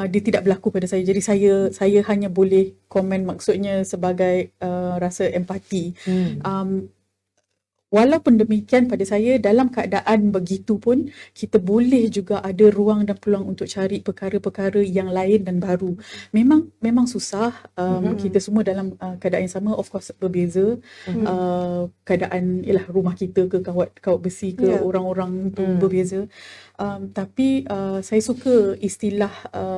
dia tidak berlaku pada saya. Jadi saya hanya boleh komen, maksudnya sebagai rasa empati. Walaupun demikian, pada saya dalam keadaan begitu pun kita boleh juga ada ruang dan peluang untuk cari perkara-perkara yang lain dan baru. Memang susah. Kita semua dalam keadaan yang sama, of course berbeza. Keadaan ialah rumah kita ke kawat besi ke orang-orang tu berbeza. Tapi saya suka istilah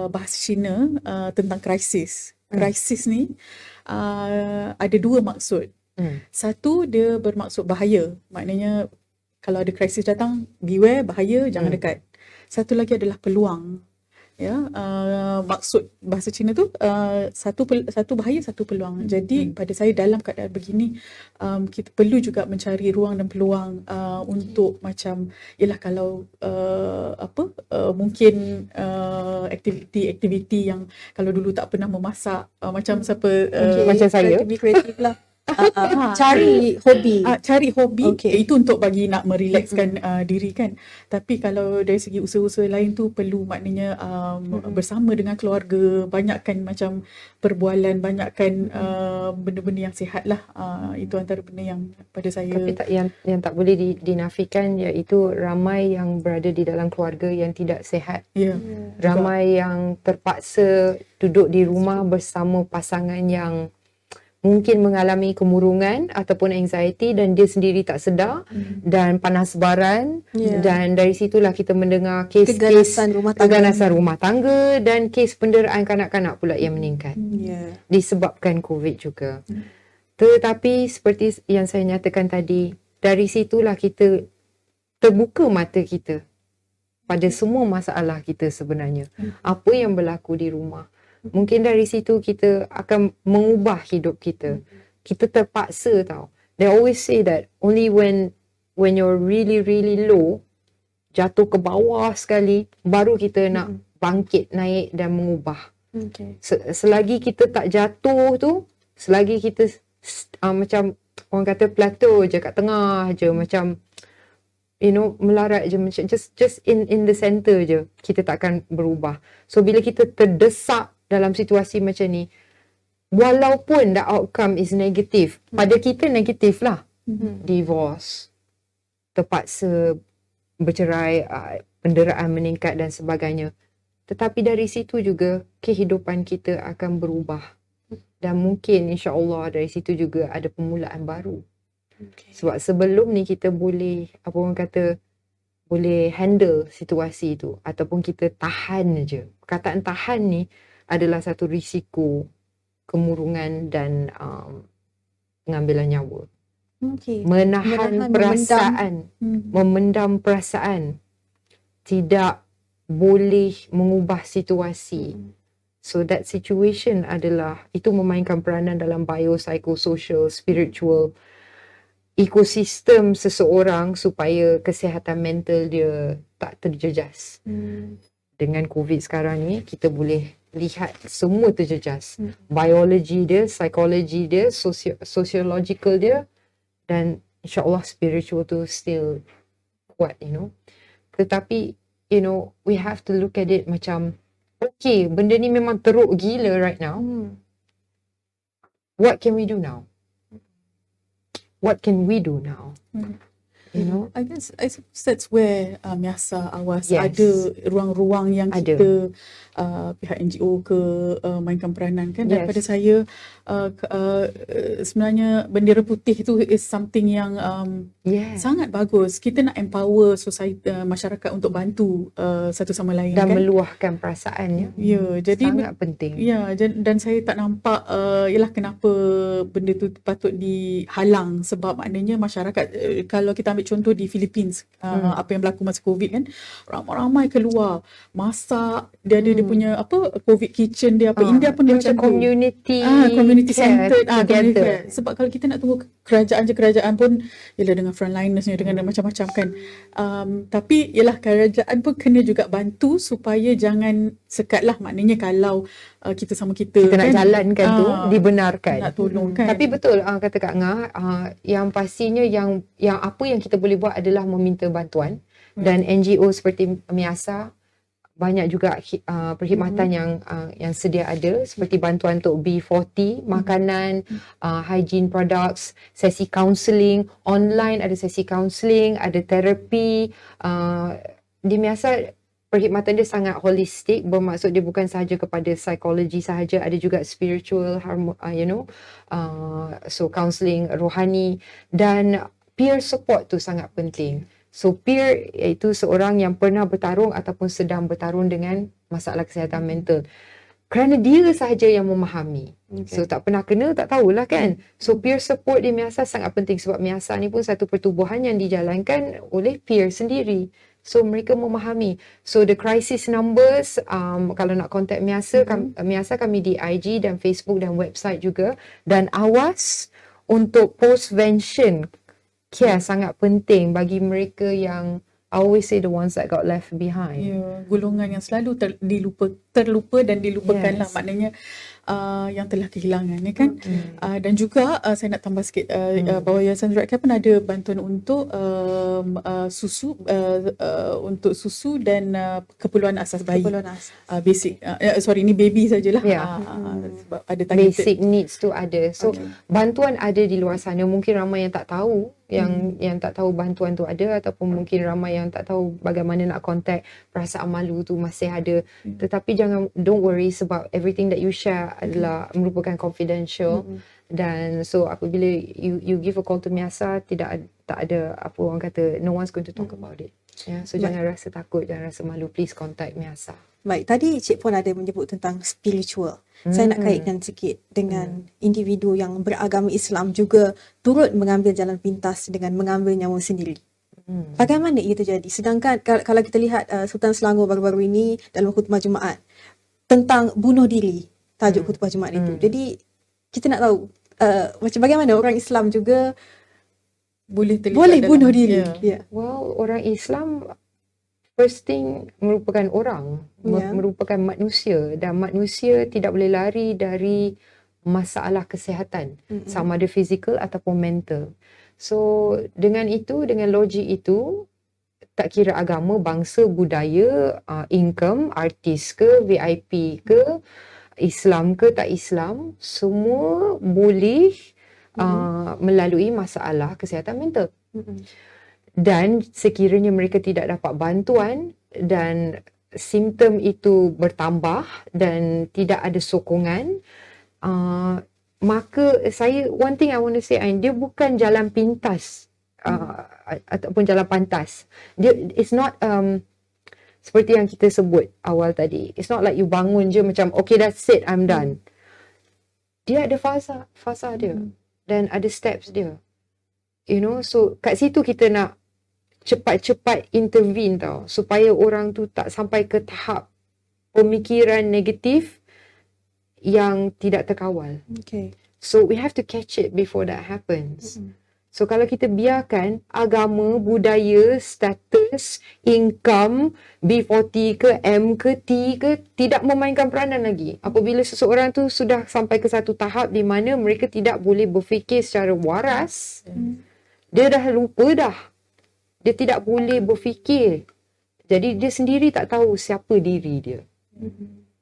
bahasa Cina tentang krisis. Krisis ni ada 2 maksud. Satu, dia bermaksud bahaya. Maknanya kalau ada krisis datang, beware, bahaya, jangan dekat. Satu lagi adalah peluang. Ya, maksud bahasa Cina tu satu bahaya, satu peluang. Jadi pada saya dalam keadaan begini, kita perlu juga mencari ruang dan peluang untuk macam ialah kalau mungkin aktiviti yang kalau dulu tak pernah memasak, macam siapa Macam saya. Kreatif lah. Cari hobi. Cari hobi, Okay. itu untuk bagi nak merilekskan diri kan. Tapi kalau dari segi usaha-usaha lain tu perlu, maknanya bersama dengan keluarga, banyakkan macam perbualan, banyakkan benda-benda yang sihat lah. Itu antara benda yang pada saya. Tapi yang tak boleh dinafikan, iaitu ramai yang berada di dalam keluarga yang tidak sihat. Ya. Ramai yang terpaksa duduk di rumah bersama pasangan yang mungkin mengalami kemurungan ataupun anxiety dan dia sendiri tak sedar, dan panas baran, dan dari situlah kita mendengar kes keganasan rumah tangga dan kes penderaan kanak-kanak pula yang meningkat disebabkan COVID juga. Tetapi seperti yang saya nyatakan tadi, dari situlah kita terbuka mata kita pada semua masalah kita sebenarnya. Apa yang berlaku di rumah. Mungkin dari situ kita akan mengubah hidup kita. Kita terpaksa tau. They always say that only when you're really low, jatuh ke bawah sekali, baru kita nak bangkit, naik dan mengubah. Selagi kita tak jatuh tu, selagi kita macam orang kata plateau je kat tengah je, macam melarat je, macam just in the center je, kita takkan berubah. So bila kita terdesak dalam situasi macam ni, walaupun the outcome is negative, pada kita negatif lah, divorce, terpaksa bercerai, penderaan meningkat dan sebagainya, tetapi dari situ juga kehidupan kita akan berubah, dan mungkin insya-Allah dari situ juga ada permulaan baru. Sebab sebelum ni kita boleh, apa orang kata, boleh handle situasi tu, ataupun kita tahan je. Perkataan tahan ni adalah satu risiko kemurungan dan pengambilan nyawa. Menahan perasaan, memendam perasaan, tidak boleh mengubah situasi. So that situation adalah, itu memainkan peranan dalam biopsychosocial, spiritual ekosistem seseorang supaya kesihatan mental dia tak terjejas. Dengan COVID sekarang ni, kita boleh lihat semua terjejas. Biologi dia, psikologi dia, sociological dia, dan insyaAllah spiritual tu still kuat, Tetapi, we have to look at it macam, okay, benda ni memang teruk gila right now. What can we do now? What can we do now? I suppose that's where Miasa Awas Yes. ada ruang-ruang yang Ada. kita pihak NGO ke mainkan peranan kan. Yes. Daripada saya sebenarnya bendera putih tu is something yang Yes. sangat bagus. Kita nak empower society, masyarakat untuk bantu satu sama lain Dan kan. meluahkan perasaannya. Ya, jadi Sangat penting. ya, dan saya tak nampak ialah kenapa benda tu patut dihalang, sebab maknanya masyarakat kalau kita ambil contoh di Philippines, apa yang berlaku masa COVID kan, ramai-ramai keluar masak, dia ada dia punya apa COVID kitchen dia, apa India pun dia macam macam tu. community Community care centered, community together. care. Sebab kalau kita nak tunggu kerajaan pun ialah dengan frontlinersnya, dengan macam-macam kan. Tapi ialah kerajaan pun kena juga bantu supaya jangan sekat lah, maknanya kalau kita sama kita Kita nak jalankan tu dibenarkan. nak tolong kan. Tapi betul kata Kak Ngah, yang pastinya yang apa yang kita boleh buat adalah meminta bantuan, dan NGO seperti Miasa banyak juga perkhidmatan yang sedia ada, seperti bantuan untuk B40, makanan, hygiene products, sesi counselling online, ada sesi counselling, ada terapi. Di Miasa perkhidmatan dia sangat holistik, bermaksud dia bukan sahaja kepada psikologi sahaja, ada juga spiritual, so counselling rohani, dan peer support tu sangat penting. So peer iaitu seorang yang pernah bertarung ataupun sedang bertarung dengan masalah kesihatan mental. Kerana dia sahaja yang memahami. So tak pernah kena, tak tahulah kan. So peer support di Miasa sangat penting, sebab Miasa ni pun satu pertubuhan yang dijalankan oleh peer sendiri. So mereka memahami. So the crisis numbers, kalau nak contact Miasa, Miasa kami di IG dan Facebook dan website juga. Dan awas untuk postvention care sangat penting bagi mereka yang, I always say the ones that got left behind. Ya, golongan yang selalu terlupa dan dilupakan lah, maknanya yang telah kehilangan ni kan. Dan juga saya nak tambah sikit bahawa Yayasan Zuriat pun ada bantuan untuk susu dan keperluan asas bayi. Basic ini baby sajalah. Sebab ada targeted. Basic needs tu ada. So bantuan ada di luar sana. Mungkin ramai yang tak tahu, yang tak tahu bantuan tu ada, ataupun mungkin ramai yang tak tahu bagaimana nak contact. Perasaan malu tu masih ada. Tetapi don't worry, sebab everything that you share adalah merupakan confidential. Dan so apabila you give a call to Miasa, tak ada apa orang kata, no one's going to talk about it. So jangan rasa takut, jangan rasa malu, please contact Miasa. Baik, tadi Cik Puan ada menyebut tentang spiritual. Saya nak kaitkan sikit dengan individu yang beragama Islam juga turut mengambil jalan pintas dengan mengambil nyawa sendiri. Bagaimana ia terjadi? Sedangkan kalau kita lihat Sultan Selangor baru-baru ini dalam khutbah Jumaat tentang bunuh diri, tajuk khutbah Jumaat itu. Jadi kita nak tahu macam bagaimana orang Islam juga boleh bunuh diri. Ya. Well, orang Islam first thing merupakan orang, merupakan manusia, dan manusia tidak boleh lari dari masalah kesihatan, sama ada fizikal ataupun mental. So dengan logik itu, tak kira agama, bangsa, budaya, income, artis ke, VIP ke, Islam ke tak Islam, semua boleh melalui masalah kesihatan mental. Dan sekiranya mereka tidak dapat bantuan dan simptom itu bertambah dan tidak ada sokongan, maka one thing I want to say, dia bukan jalan pintas ataupun jalan pantas. It's not seperti yang kita sebut awal tadi. It's not like you bangun je macam okay, that's it, I'm done. Dia ada fasa dia dan ada steps dia. So kat situ kita nak cepat-cepat intervene tau, supaya orang tu tak sampai ke tahap pemikiran negatif yang tidak terkawal. Okay. So we have to catch it before that happens. So kalau kita biarkan agama, budaya, status, income, B40 ke M ke T ke tidak memainkan peranan lagi. Apabila seseorang tu sudah sampai ke satu tahap di mana mereka tidak boleh berfikir secara waras, dia dah lupa dah. Dia tidak boleh berfikir. Jadi dia sendiri tak tahu siapa diri dia.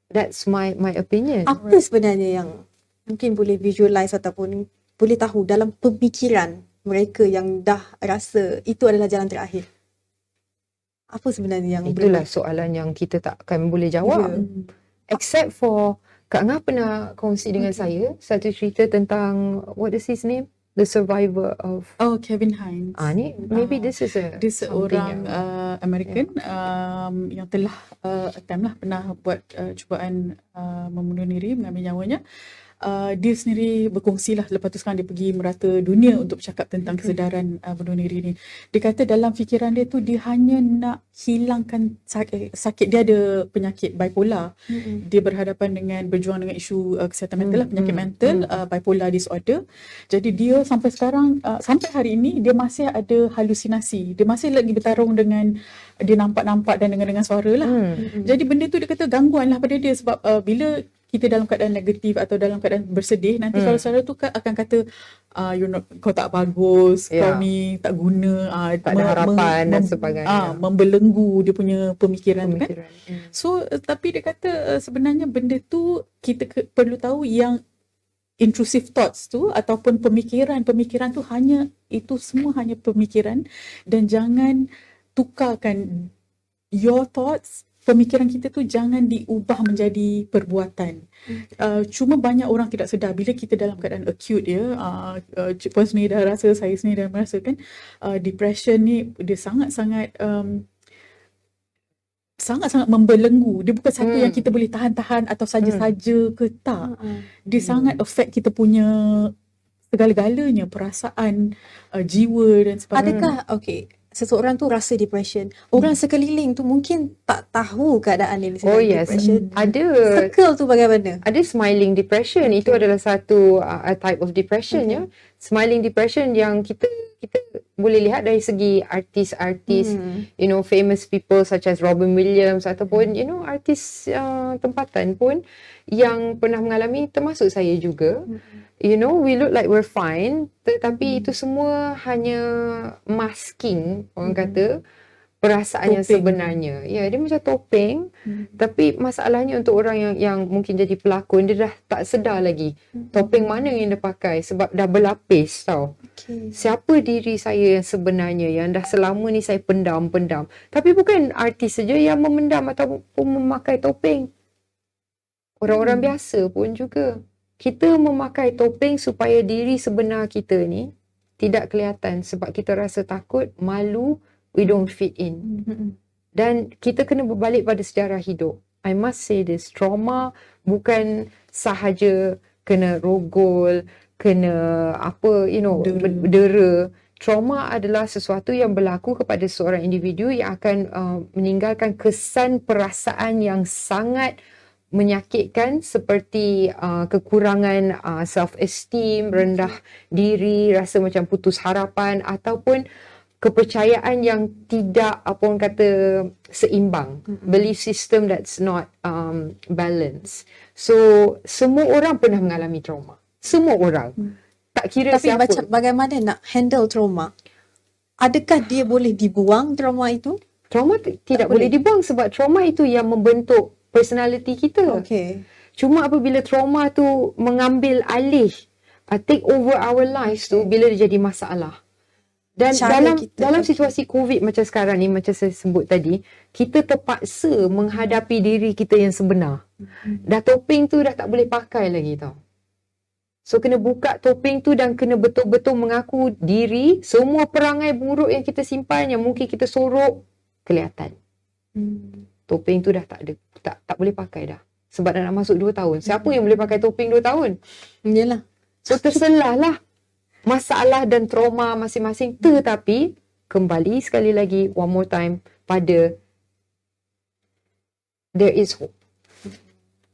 That's my opinion. Apa sebenarnya yang mungkin boleh visualize ataupun boleh tahu dalam pemikiran mereka yang dah rasa itu adalah jalan terakhir? Apa sebenarnya yang Itulah soalan yang kita takkan boleh jawab. Except for Kak Ngah pernah kongsi dengan saya satu cerita tentang, what is his name? The survivor of Kevin Hines. ni maybe this is Dia seorang American yang telah pernah buat cubaan membunuh diri, mengambil nyawanya. Dia sendiri berkongsilah, lepas tu sekarang dia pergi merata dunia untuk bercakap tentang kesedaran bunuh diri ni. Dia kata dalam fikiran dia tu dia hanya nak hilangkan sakit. Dia ada penyakit bipolar. Dia berhadapan dengan, berjuang dengan isu kesihatan mental, penyakit mental, bipolar disorder. Jadi dia sampai sekarang, sampai hari ini dia masih ada halusinasi. Dia masih lagi bertarung dengan, dia nampak-nampak dan dengan suara lah. Jadi benda tu dia kata gangguan lah pada dia, sebab bila kita dalam keadaan negatif atau dalam keadaan bersedih, nanti kalau saudara tu akan kata kau tak bagus, kau ni tak guna, tak ada harapan dan sebagainya. Membelenggu dia punya pemikiran tu kan. So tapi dia kata sebenarnya benda tu kita perlu tahu yang intrusive thoughts tu ataupun pemikiran tu hanya, itu semua hanya pemikiran, dan jangan tukarkan your thoughts, pemikiran kita tu jangan diubah menjadi perbuatan. Cuma banyak orang tidak sedar bila kita dalam keadaan acute Cik Puan sendiri dah rasa, saya sendiri dah merasakan depression ni dia sangat-sangat membelenggu. Dia bukan satu yang kita boleh tahan-tahan atau saja-saja ke tak. Dia sangat affect kita punya segala-galanya, perasaan, jiwa dan sebagainya. Adakah seseorang tu rasa depression, orang sekeliling tu mungkin tak tahu keadaan dia depression. Ada. Circle tu bagaimana? Ada smiling depression. Itu adalah satu type of depression ya. Smiling depression yang kita boleh lihat dari segi artis-artis, famous people such as Robin Williams ataupun artis tempatan pun yang pernah mengalami, termasuk saya juga. We look like we're fine, tetapi itu semua hanya masking, orang kata, perasaan yang sebenarnya. Ya, dia macam topeng. Tapi masalahnya untuk orang yang mungkin jadi pelakon, dia dah tak sedar lagi topeng mana yang dia pakai, sebab dah berlapis tau. Siapa diri saya yang sebenarnya, yang dah selama ni saya pendam. Tapi bukan artis saja yang memendam ataupun memakai topeng. Orang-orang biasa pun juga. Kita memakai topeng supaya diri sebenar kita ni tidak kelihatan, sebab kita rasa takut, malu, we don't fit in. Dan kita kena berbalik pada sejarah hidup. I must say this, trauma bukan sahaja kena rogol, kena dera. Trauma adalah sesuatu yang berlaku kepada seorang individu yang akan meninggalkan kesan perasaan yang sangat menyakitkan, seperti kekurangan self-esteem, rendah diri, rasa macam putus harapan, ataupun kepercayaan yang tidak, seimbang. Belief system that's not balanced. So, semua orang pernah mengalami trauma. Semua orang. Tak kira Tapi siapa. bagaimana nak handle trauma? Adakah dia boleh dibuang trauma itu? Trauma tidak boleh dibuang, sebab trauma itu yang membentuk personality kita. Cuma apabila trauma tu mengambil alih, take over our lives tu, bila dia jadi masalah. Dan dalam situasi COVID macam sekarang ni, macam saya sebut tadi, kita terpaksa menghadapi diri kita yang sebenar. Dah topeng tu dah tak boleh pakai lagi tau. So kena buka topeng tu dan kena betul-betul mengaku diri, semua perangai buruk yang kita simpan, yang mungkin kita sorok, kelihatan. Topeng tu dah tak ada, tak boleh pakai dah. Sebab dah nak masuk 2 tahun. Siapa yang boleh pakai topeng 2 tahun? Yalah. So terselah lah masalah dan trauma masing-masing. Tetapi kembali sekali lagi, one more time, pada there is hope.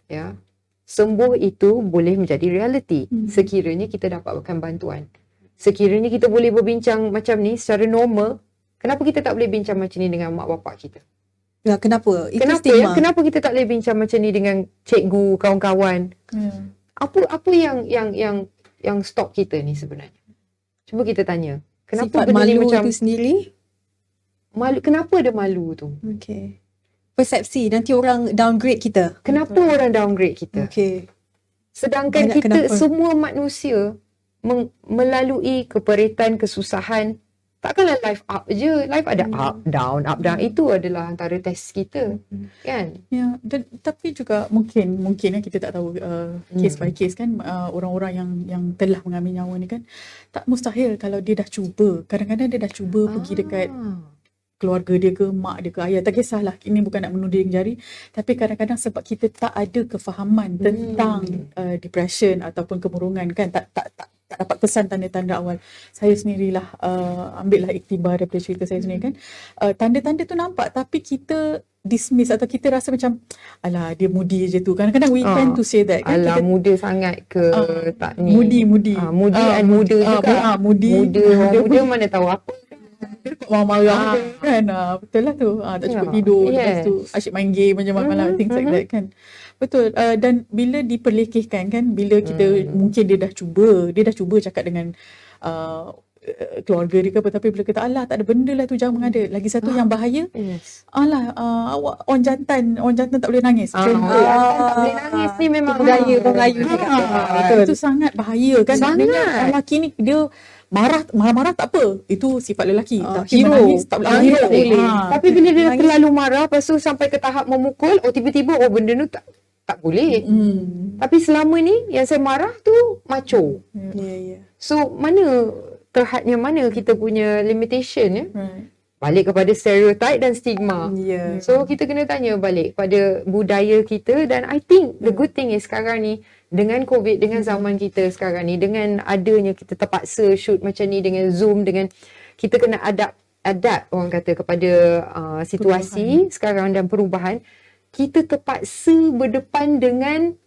Ya. Sembuh itu boleh menjadi reality sekiranya kita dapatkan bantuan. Sekiranya kita boleh berbincang macam ni secara normal, kenapa kita tak boleh bincang macam ni dengan mak bapak kita? Ya, kenapa? Itu Kenapa stigma. Kenapa kita tak boleh bincang macam ni dengan cikgu, kawan-kawan? Apa yang stop kita ni sebenarnya? Cuba kita tanya. Kenapa Sifat benda ni malu macam itu sendiri? malu? Kenapa ada malu tu? Okay. Persepsi, nanti orang downgrade kita. Kenapa orang downgrade kita? Okay. Sedangkan Banyak kita kenapa. semua manusia melalui keperitan, kesusahan. Takkanlah life up je. Life ada up, down, up, down. Itu adalah antara test kita. Kan? Ya, dan tapi juga mungkin kita tak tahu case by case kan, orang-orang yang telah mengambil nyawa ni kan, tak mustahil kalau dia dah cuba. Kadang-kadang dia dah cuba pergi dekat keluarga dia ke, mak dia ke, ayah, tak kisahlah. Ini bukan nak menuding jari, tapi kadang-kadang sebab kita tak ada kefahaman tentang depression ataupun kemurungan kan, tak dapat kesan tanda-tanda awal. Saya sendirilah ambillah iktibar daripada cerita saya sendiri kan. Tanda-tanda tu nampak tapi kita dismiss atau kita rasa macam alah dia moody je tu. Kadang-kadang we tend to say that kan. Alah, Kita muda sangat ke tak ni? moody. Moody and muda juga. Moody. Orang muda mana tahu apa. Marah kan. Betul lah tu. Tak cukup tidur. Lepas Yes. tu asyik main game macam malam-malam. Things like that kan. Betul. Dan bila diperlekehkan kan, bila kita mungkin dia dah cuba cakap dengan keluarga dia ke apa, tapi bila kata alah tak ada benda lah tu, jangan mengada. Lagi satu yang bahaya, Yes. alah awak orang jantan tak boleh nangis. Tak boleh nangis ni memang Budaya orang Melayu ni. Itu sangat bahaya kan. Sangat. Maknanya lelaki ni dia marah tak apa. Itu sifat lelaki. Tapi hero. menangis tak boleh. Hero. Tak boleh. Tapi bila dia dah terlalu marah, lepas tu sampai ke tahap memukul, tiba-tiba benda tu tak boleh. Tapi selama ni yang saya marah tu macho. Ya. So terhadnya mana kita punya limitation ya? Right. Balik kepada stereotype dan stigma. Ya. So kita kena tanya balik pada budaya kita, dan I think the good thing is sekarang ni dengan COVID, dengan zaman kita sekarang ni, dengan adanya kita terpaksa shoot macam ni dengan Zoom, dengan kita kena adapt orang kata kepada situasi sekarang dan perubahan, kita terpaksa berdepan dengan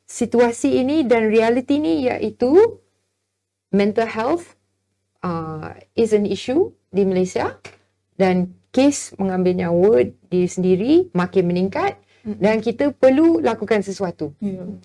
situasi ini dan realiti ni, iaitu mental health is an issue di Malaysia, dan kes mengambil nyawa diri sendiri makin meningkat, dan kita perlu lakukan sesuatu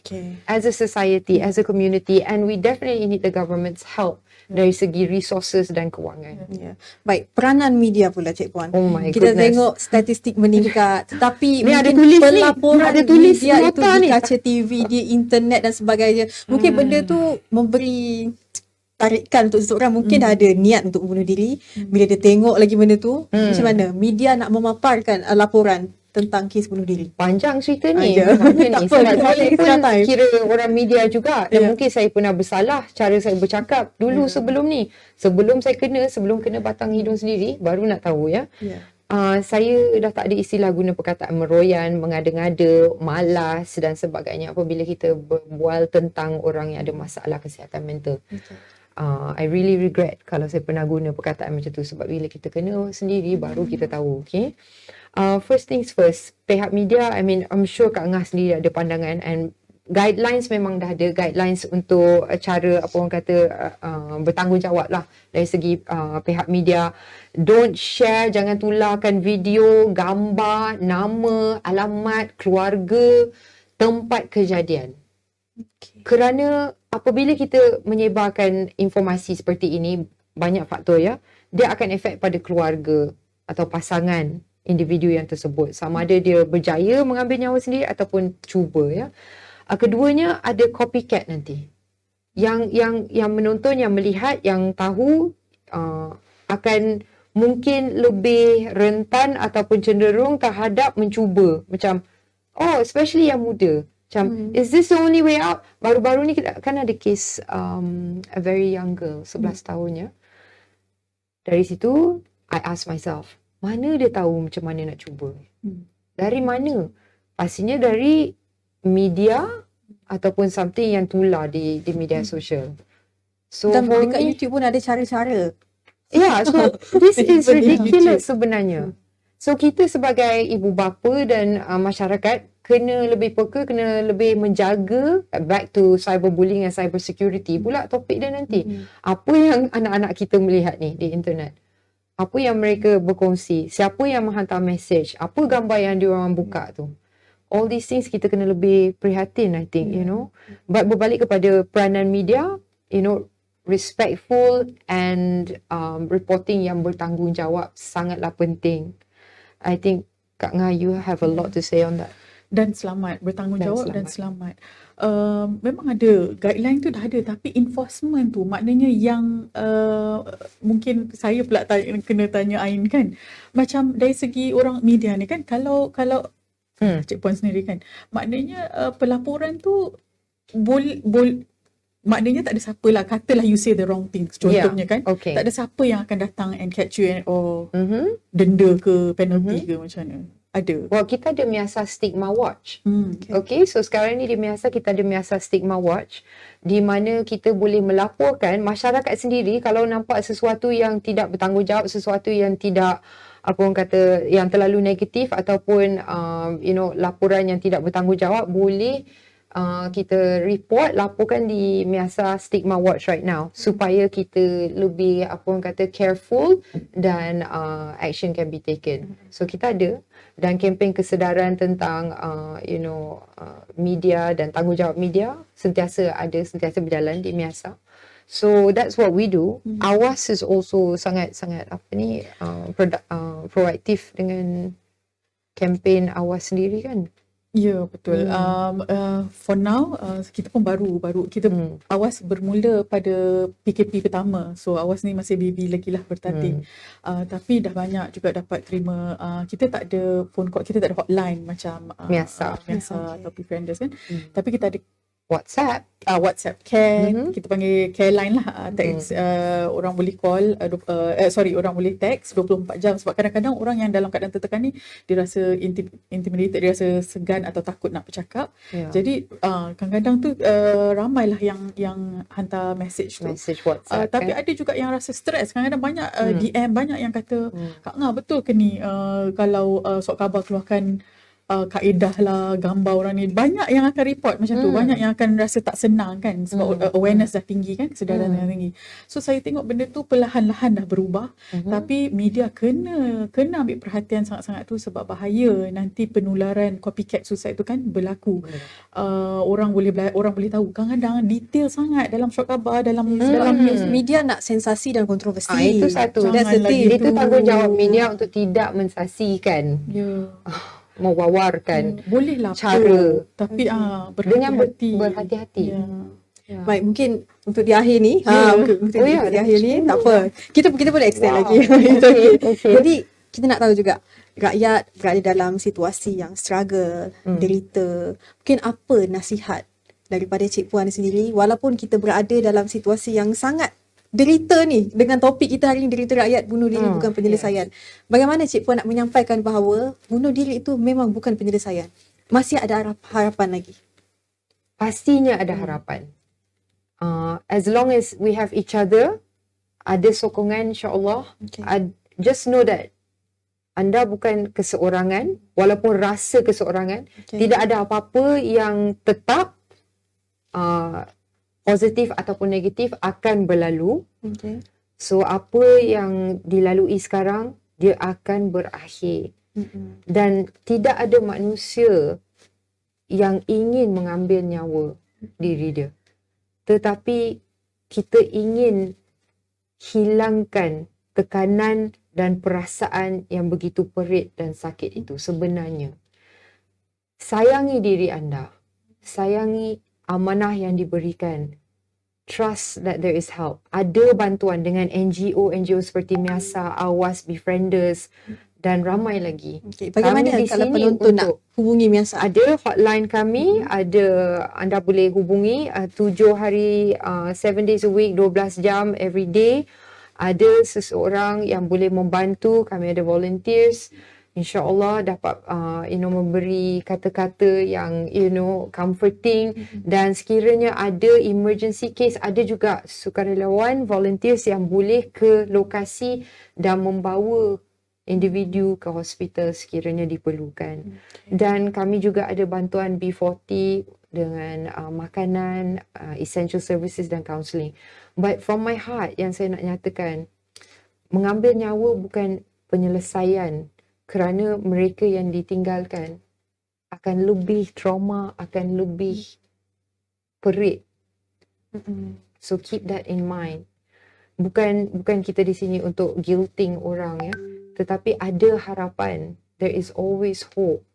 Okay. as a society, as a community, and we definitely need the government's help dari segi resources dan kewangan. Ya. Baik, peranan media pula Cik Puan. Oh my Kita goodness. tengok statistik meningkat, tetapi Ni ada mungkin tulis ni. pelaporan Ada tulis media itu nota di ni. kaca TV, di internet dan sebagainya. Mungkin benda tu memberi tarikan untuk seseorang, mungkin dah ada niat untuk bunuh diri. Bila dia tengok lagi benda tu, macam mana media nak memaparkan laporan tentang kes bunuh diri? Panjang cerita ni. Aja. Maknanya ni. Tak apa, Sebab kita saya boleh pun extra time. kira orang media juga. Dan Ya. mungkin saya pernah bersalah cara saya bercakap dulu sebelum ni. Sebelum kena batang hidung sendiri, baru nak tahu ya. Ya. Saya dah tak ada istilah guna perkataan meroyan, mengada-ngada, malas dan sebagainya apabila kita berbual tentang orang yang ada masalah kesihatan mental. I really regret kalau saya pernah guna perkataan macam tu, sebab bila kita kena sendiri baru kita tahu. Okay. First things first, pihak media, I'm sure Kak Ngah sendiri ada pandangan, and guidelines memang dah ada guidelines untuk cara apa orang kata bertanggungjawab lah dari segi pihak media. Don't share, jangan tularkan video, gambar, nama, alamat, keluarga, tempat kejadian. Kerana apabila kita menyebarkan informasi seperti ini, banyak faktor ya, dia akan efek pada keluarga atau pasangan individu yang tersebut, sama ada dia berjaya mengambil nyawa sendiri ataupun cuba ya. Keduanya ada copycat nanti. Yang menonton, yang melihat, yang tahu akan mungkin lebih rentan ataupun cenderung terhadap mencuba. Macam especially yang muda. Macam, is this the only way out? Baru-baru ni kan ada kes a very young girl, 11 tahun ya. Dari situ, I ask myself, mana dia tahu macam mana nak cuba? Dari mana? Pastinya dari media ataupun something yang tular di media sosial. So Dan for dekat me, YouTube pun ada cara-cara. yeah, so this is ridiculous sebenarnya. So kita sebagai ibu bapa dan masyarakat kena lebih peka, kena lebih menjaga. Back to cyberbullying and cyber security pula topik dia nanti. Apa yang anak-anak kita melihat ni di internet? Apa yang mereka berkongsi? Siapa yang menghantar message? Apa gambar yang diorang buka tu? All these things kita kena lebih prihatin, I think, you know. But berbalik kepada peranan media, you know, respectful and reporting yang bertanggungjawab sangatlah penting. I think Kak Ngah, you have a lot to say on that. Dan selamat, bertanggungjawab dan selamat. Memang ada guideline tu dah ada, tapi enforcement tu maknanya yang mungkin saya pula kena tanya Ain kan. Macam dari segi orang media ni kan, kalau Cik Puan sendiri kan, maknanya pelaporan tu maknanya tak ada siapa lah, katalah you say the wrong things contohnya kan, okay. tak ada siapa yang akan datang and catch you or denda ke penalty ke macam mana. Ada. Well, kita ada miasa stigma watch. Okay, so sekarang ni kita ada miasa stigma watch di mana kita boleh melaporkan masyarakat sendiri kalau nampak sesuatu yang tidak bertanggungjawab, sesuatu yang tidak yang terlalu negatif ataupun you know, laporan yang tidak bertanggungjawab, boleh kita laporkan di miasa stigma watch right now supaya kita lebih careful dan action can be taken. So kita ada, dan kempen kesedaran tentang you know, media dan tanggungjawab media sentiasa berjalan di miasa. So that's what we do. Awas is also sangat proaktif dengan kempen Awas sendiri kan. Ya, betul. For now, kita pun baru kita Awas bermula pada PKP pertama. So Awas ni masih baby lagi lah bertatih. Tapi dah banyak juga dapat terima. Kita tak ada phone call, kita tak ada hotline macam Miasa atau Befrienders kan. Tapi kita ada WhatsApp care, kita panggil care line lah, text, orang boleh call, orang boleh text 24 jam, sebab kadang-kadang orang yang dalam keadaan tertekan ni dia rasa intimidated, dia rasa segan atau takut nak bercakap. Jadi kadang-kadang tu ramailah yang hantar message WhatsApp, tapi ada juga yang rasa stres. Kadang-kadang banyak DM, banyak yang kata, Kak Ngah, betul ke ni kalau Sok Khabar keluarkan kaedah lah, gambar orang ni, banyak yang akan report macam tu, banyak yang akan rasa tak senang kan, sebab awareness dah tinggi kan, kesedaran dah tinggi. So saya tengok benda tu perlahan-lahan dah berubah, tapi media kena ambil perhatian sangat-sangat tu, sebab bahaya nanti penularan copycat suicide tu kan berlaku. Orang boleh tahu kadang-kadang detail sangat dalam Sok Khabar, dalam news. Media nak sensasi dan kontroversi. Itu satu. Itu tanggungjawab media untuk tidak mensasikan. Mewawarkan bolehlah cara, tapi berhati-hati. Baik, mungkin untuk di akhir ni, di akhir ni tak apa. Kita boleh extend lagi. Jadi kita nak tahu juga rakyat berada dalam situasi yang struggle, derita. Mungkin apa nasihat daripada Cik Puan sendiri, walaupun kita berada dalam situasi yang sangat derita ni, dengan topik kita hari ni, derita rakyat, bunuh diri bukan penyelesaian. Bagaimana Cik Puan nak menyampaikan bahawa bunuh diri itu memang bukan penyelesaian? Masih ada harapan lagi? Pastinya ada harapan. As long as we have each other, ada sokongan, insyaAllah. Just know that anda bukan keseorangan, walaupun rasa keseorangan. Tidak ada apa-apa yang tetap positif ataupun negatif, akan berlalu. So apa yang dilalui sekarang, dia akan berakhir. Dan tidak ada manusia yang ingin mengambil nyawa diri dia. Tetapi kita ingin hilangkan tekanan dan perasaan yang begitu perit dan sakit itu sebenarnya. Sayangi diri anda. Sayangi amanah yang diberikan. Trust that there is help. Ada bantuan dengan NGO seperti Miasa, Awas, Befrienders dan ramai lagi. Bagaimana kalau penonton nak hubungi Miasa? Ada hotline kami, anda boleh hubungi 7 hari, 7 days a week, 12 jam every day. Ada seseorang yang boleh membantu, kami ada volunteers. InsyaAllah dapat memberi kata-kata yang comforting. Dan sekiranya ada emergency case, ada juga sukarelawan volunteers yang boleh ke lokasi dan membawa individu ke hospital sekiranya diperlukan. Dan kami juga ada bantuan B40 dengan makanan, essential services dan counselling. But from my heart yang saya nak nyatakan, mengambil nyawa bukan penyelesaian, kerana mereka yang ditinggalkan akan lebih trauma, akan lebih perit. So keep that in mind. Bukan kita di sini untuk guilting orang ya, tetapi ada harapan. There is always hope.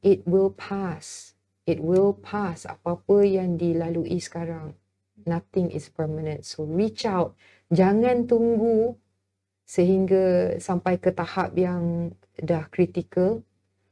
It will pass. It will pass. Apa-apa yang dilalui sekarang, nothing is permanent. So reach out. Jangan tunggu sehingga sampai ke tahap yang dah kritikal.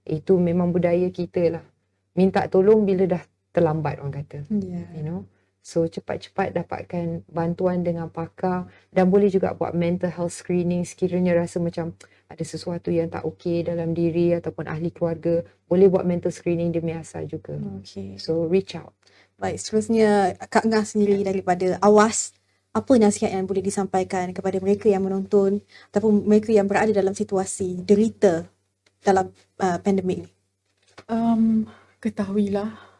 Itu memang budaya kita lah. Minta tolong bila dah terlambat, orang kata. You know. So cepat-cepat dapatkan bantuan dengan pakar, dan boleh juga buat mental health screening sekiranya rasa macam ada sesuatu yang tak okey dalam diri ataupun ahli keluarga. Boleh buat mental screening demi asal juga. Okey. So reach out. Baik, seterusnya Kak Ngah sendiri daripada AWAS, apa nasihat yang boleh disampaikan kepada mereka yang menonton ataupun mereka yang berada dalam situasi derita dalam pandemik ni? Ketahuilah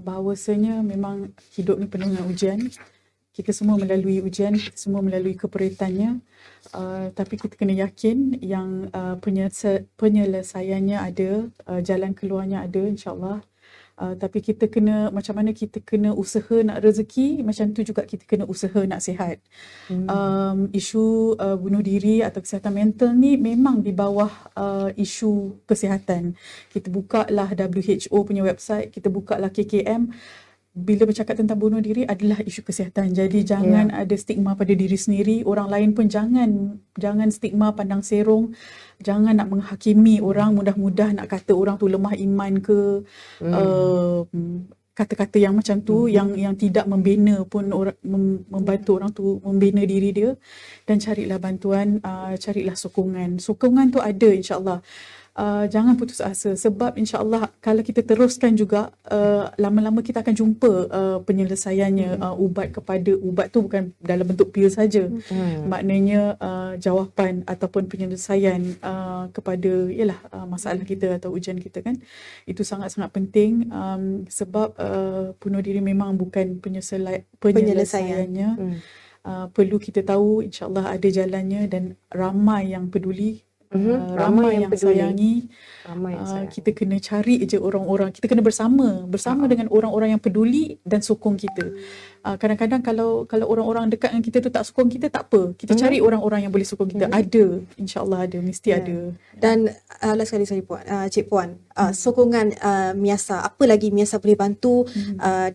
bahawasanya memang hidup ni penuh dengan ujian. Kita semua melalui ujian, kita semua melalui keperitannya. Tapi kita kena yakin yang penyelesaiannya ada, jalan keluarnya ada, insyaAllah. Tapi kita kena, macam mana kita kena usaha nak rezeki, macam tu juga kita kena usaha nak sihat. Isu bunuh diri atau kesihatan mental ni memang di bawah isu kesihatan. Kita buka lah WHO punya website, kita buka lah KKM. Bila bercakap tentang bunuh diri adalah isu kesihatan. Jadi jangan ada stigma pada diri sendiri. Orang lain pun jangan stigma, pandang serong. Jangan nak menghakimi orang, mudah-mudah nak kata orang tu lemah iman ke, kata-kata yang macam tu, yang tidak membina pun orang, membantu orang tu membina diri dia. Dan carilah bantuan, carilah sokongan. Sokongan tu ada, insya-Allah. Jangan putus asa, sebab insya-Allah kalau kita teruskan juga, lama-lama kita akan jumpa penyelesaiannya. Ubat tu bukan dalam bentuk pil saja. Maknanya jawapan ataupun penyelesaian kepada masalah kita atau ujian kita kan. Itu sangat-sangat penting, sebab bunuh diri memang bukan penyelesaiannya. Perlu kita tahu insya-Allah ada jalannya, dan ramai yang peduli. Ramai yang sayangi. Kita kena cari je orang-orang, kita kena bersama dengan orang-orang yang peduli dan sokong kita. Kadang-kadang kalau orang-orang dekat dengan kita tu tak sokong kita, tak apa, kita cari orang-orang yang boleh sokong kita. Ada, insya-Allah ada, mesti ada. Dan last sekali, sorry Puan, Cik Puan, sokongan Miasa, apa lagi Miasa boleh bantu,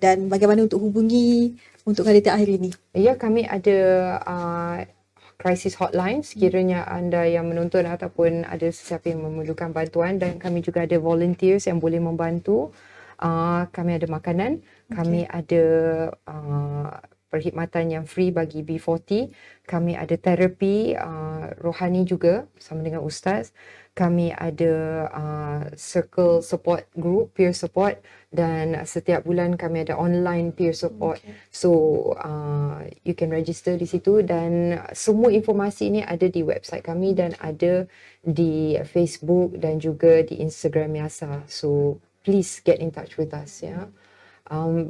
dan bagaimana untuk hubungi untuk kali akhir ini? Ya, kami ada crisis hotline sekiranya anda yang menonton ataupun ada sesiapa yang memerlukan bantuan, dan kami juga ada volunteers yang boleh membantu. Kami ada makanan, kami ada perkhidmatan yang free bagi B40, kami ada terapi rohani juga bersama dengan ustaz, kami ada circle support group, peer support, dan setiap bulan kami ada online peer support. So you can register di situ, dan semua informasi ini ada di website kami dan ada di Facebook dan juga di Instagram Miasa. So please get in touch with us ya.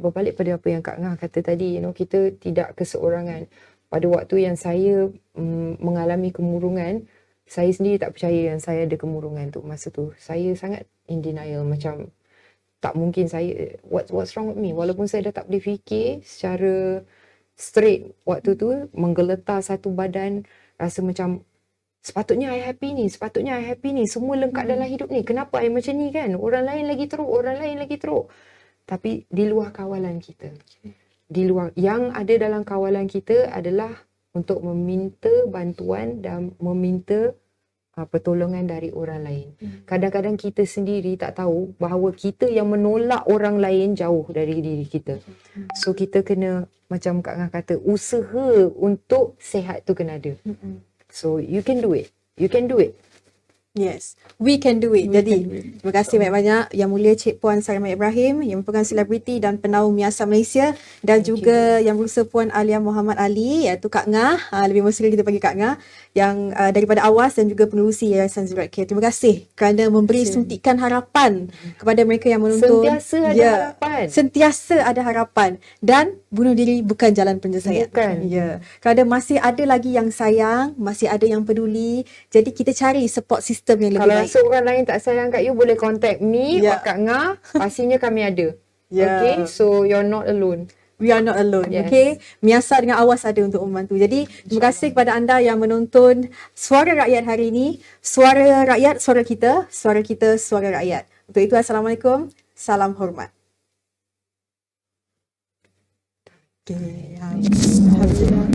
Berbalik pada apa yang Kak Ngah kata tadi, kita tidak keseorangan. Pada waktu yang saya mengalami kemurungan, saya sendiri tak percaya yang saya ada kemurungan tu. Masa tu saya sangat in denial, macam tak mungkin saya, what's wrong with me. Walaupun saya dah tak boleh fikir secara straight waktu tu, menggeletar satu badan, rasa macam sepatutnya I happy ni, semua lengkap dalam hidup ni, kenapa I macam ni kan, orang lain lagi teruk. Tapi di luar kawalan kita, di luar, yang ada dalam kawalan kita adalah untuk meminta bantuan dan meminta pertolongan dari orang lain. Kadang-kadang kita sendiri tak tahu bahawa kita yang menolak orang lain jauh dari diri kita. So kita kena, macam Kak Ngah kata, usaha untuk sihat tu kena ada. So you can do it. Yes, we can do it. Jadi, terima kasih banyak-banyak Yang Mulia Cik Puan Sarimah Ibrahim yang merupakan selebriti dan penaung Miasa Malaysia. dan juga yang berusaha Puan Alia Muhammad Ali, iaitu Kak Ngah, lebih mesra kita panggil Kak Ngah, yang daripada Awas dan juga pengerusi Yayasan Zuriat Care. Terima kasih kerana memberi suntikan harapan kepada mereka yang menonton. Sentiasa ada harapan. Sentiasa ada harapan, dan bunuh diri bukan jalan penyelesaian. Bukan. Ya, kerana masih ada lagi yang sayang, masih ada yang peduli. Jadi kita cari support system yang lebih Kalau baik. rasa orang lain tak sayang kat you, boleh contact me Ya. or Kak Ngah. Pastinya kami ada. Ya. Okay, so you're not alone. We are not alone, Yes. okay? Miasa dengan Awas ada untuk membantu. Jadi, terima kasih kepada anda yang menonton Suara Rakyat hari ini. Suara rakyat, suara kita, suara rakyat. Untuk itu, Assalamualaikum, salam hormat. Okay, Alhamdulillah.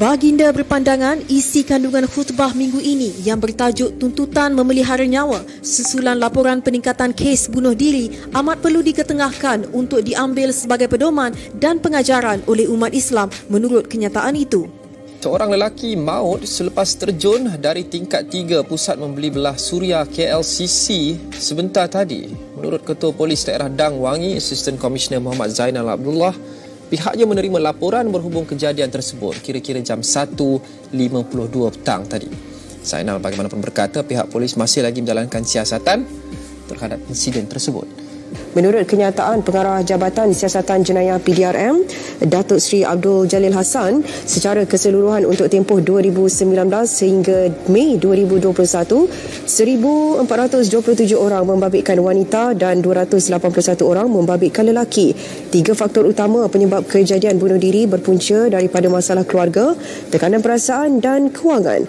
Baginda berpandangan isi kandungan khutbah minggu ini yang bertajuk tuntutan memelihara nyawa susulan laporan peningkatan kes bunuh diri amat perlu diketengahkan untuk diambil sebagai pedoman dan pengajaran oleh umat Islam menurut kenyataan itu. Seorang lelaki maut selepas terjun dari tingkat 3 pusat membeli belah suria KLCC sebentar tadi. Menurut Ketua Polis Daerah Dang Wangi, Assistant Commissioner Muhammad Zainal Abdullah, pihaknya menerima laporan berhubung kejadian tersebut kira-kira jam 1.52 petang tadi. Zainal bagaimanapun berkata pihak polis masih lagi menjalankan siasatan terhadap insiden tersebut. Menurut kenyataan Pengarah Jabatan Siasatan Jenayah PDRM, Datuk Seri Abdul Jalil Hassan, secara keseluruhan untuk tempoh 2019 sehingga Mei 2021, 1,427 orang membabitkan wanita dan 281 orang membabitkan lelaki. 3 faktor utama penyebab kejadian bunuh diri berpunca daripada masalah keluarga, tekanan perasaan dan kewangan.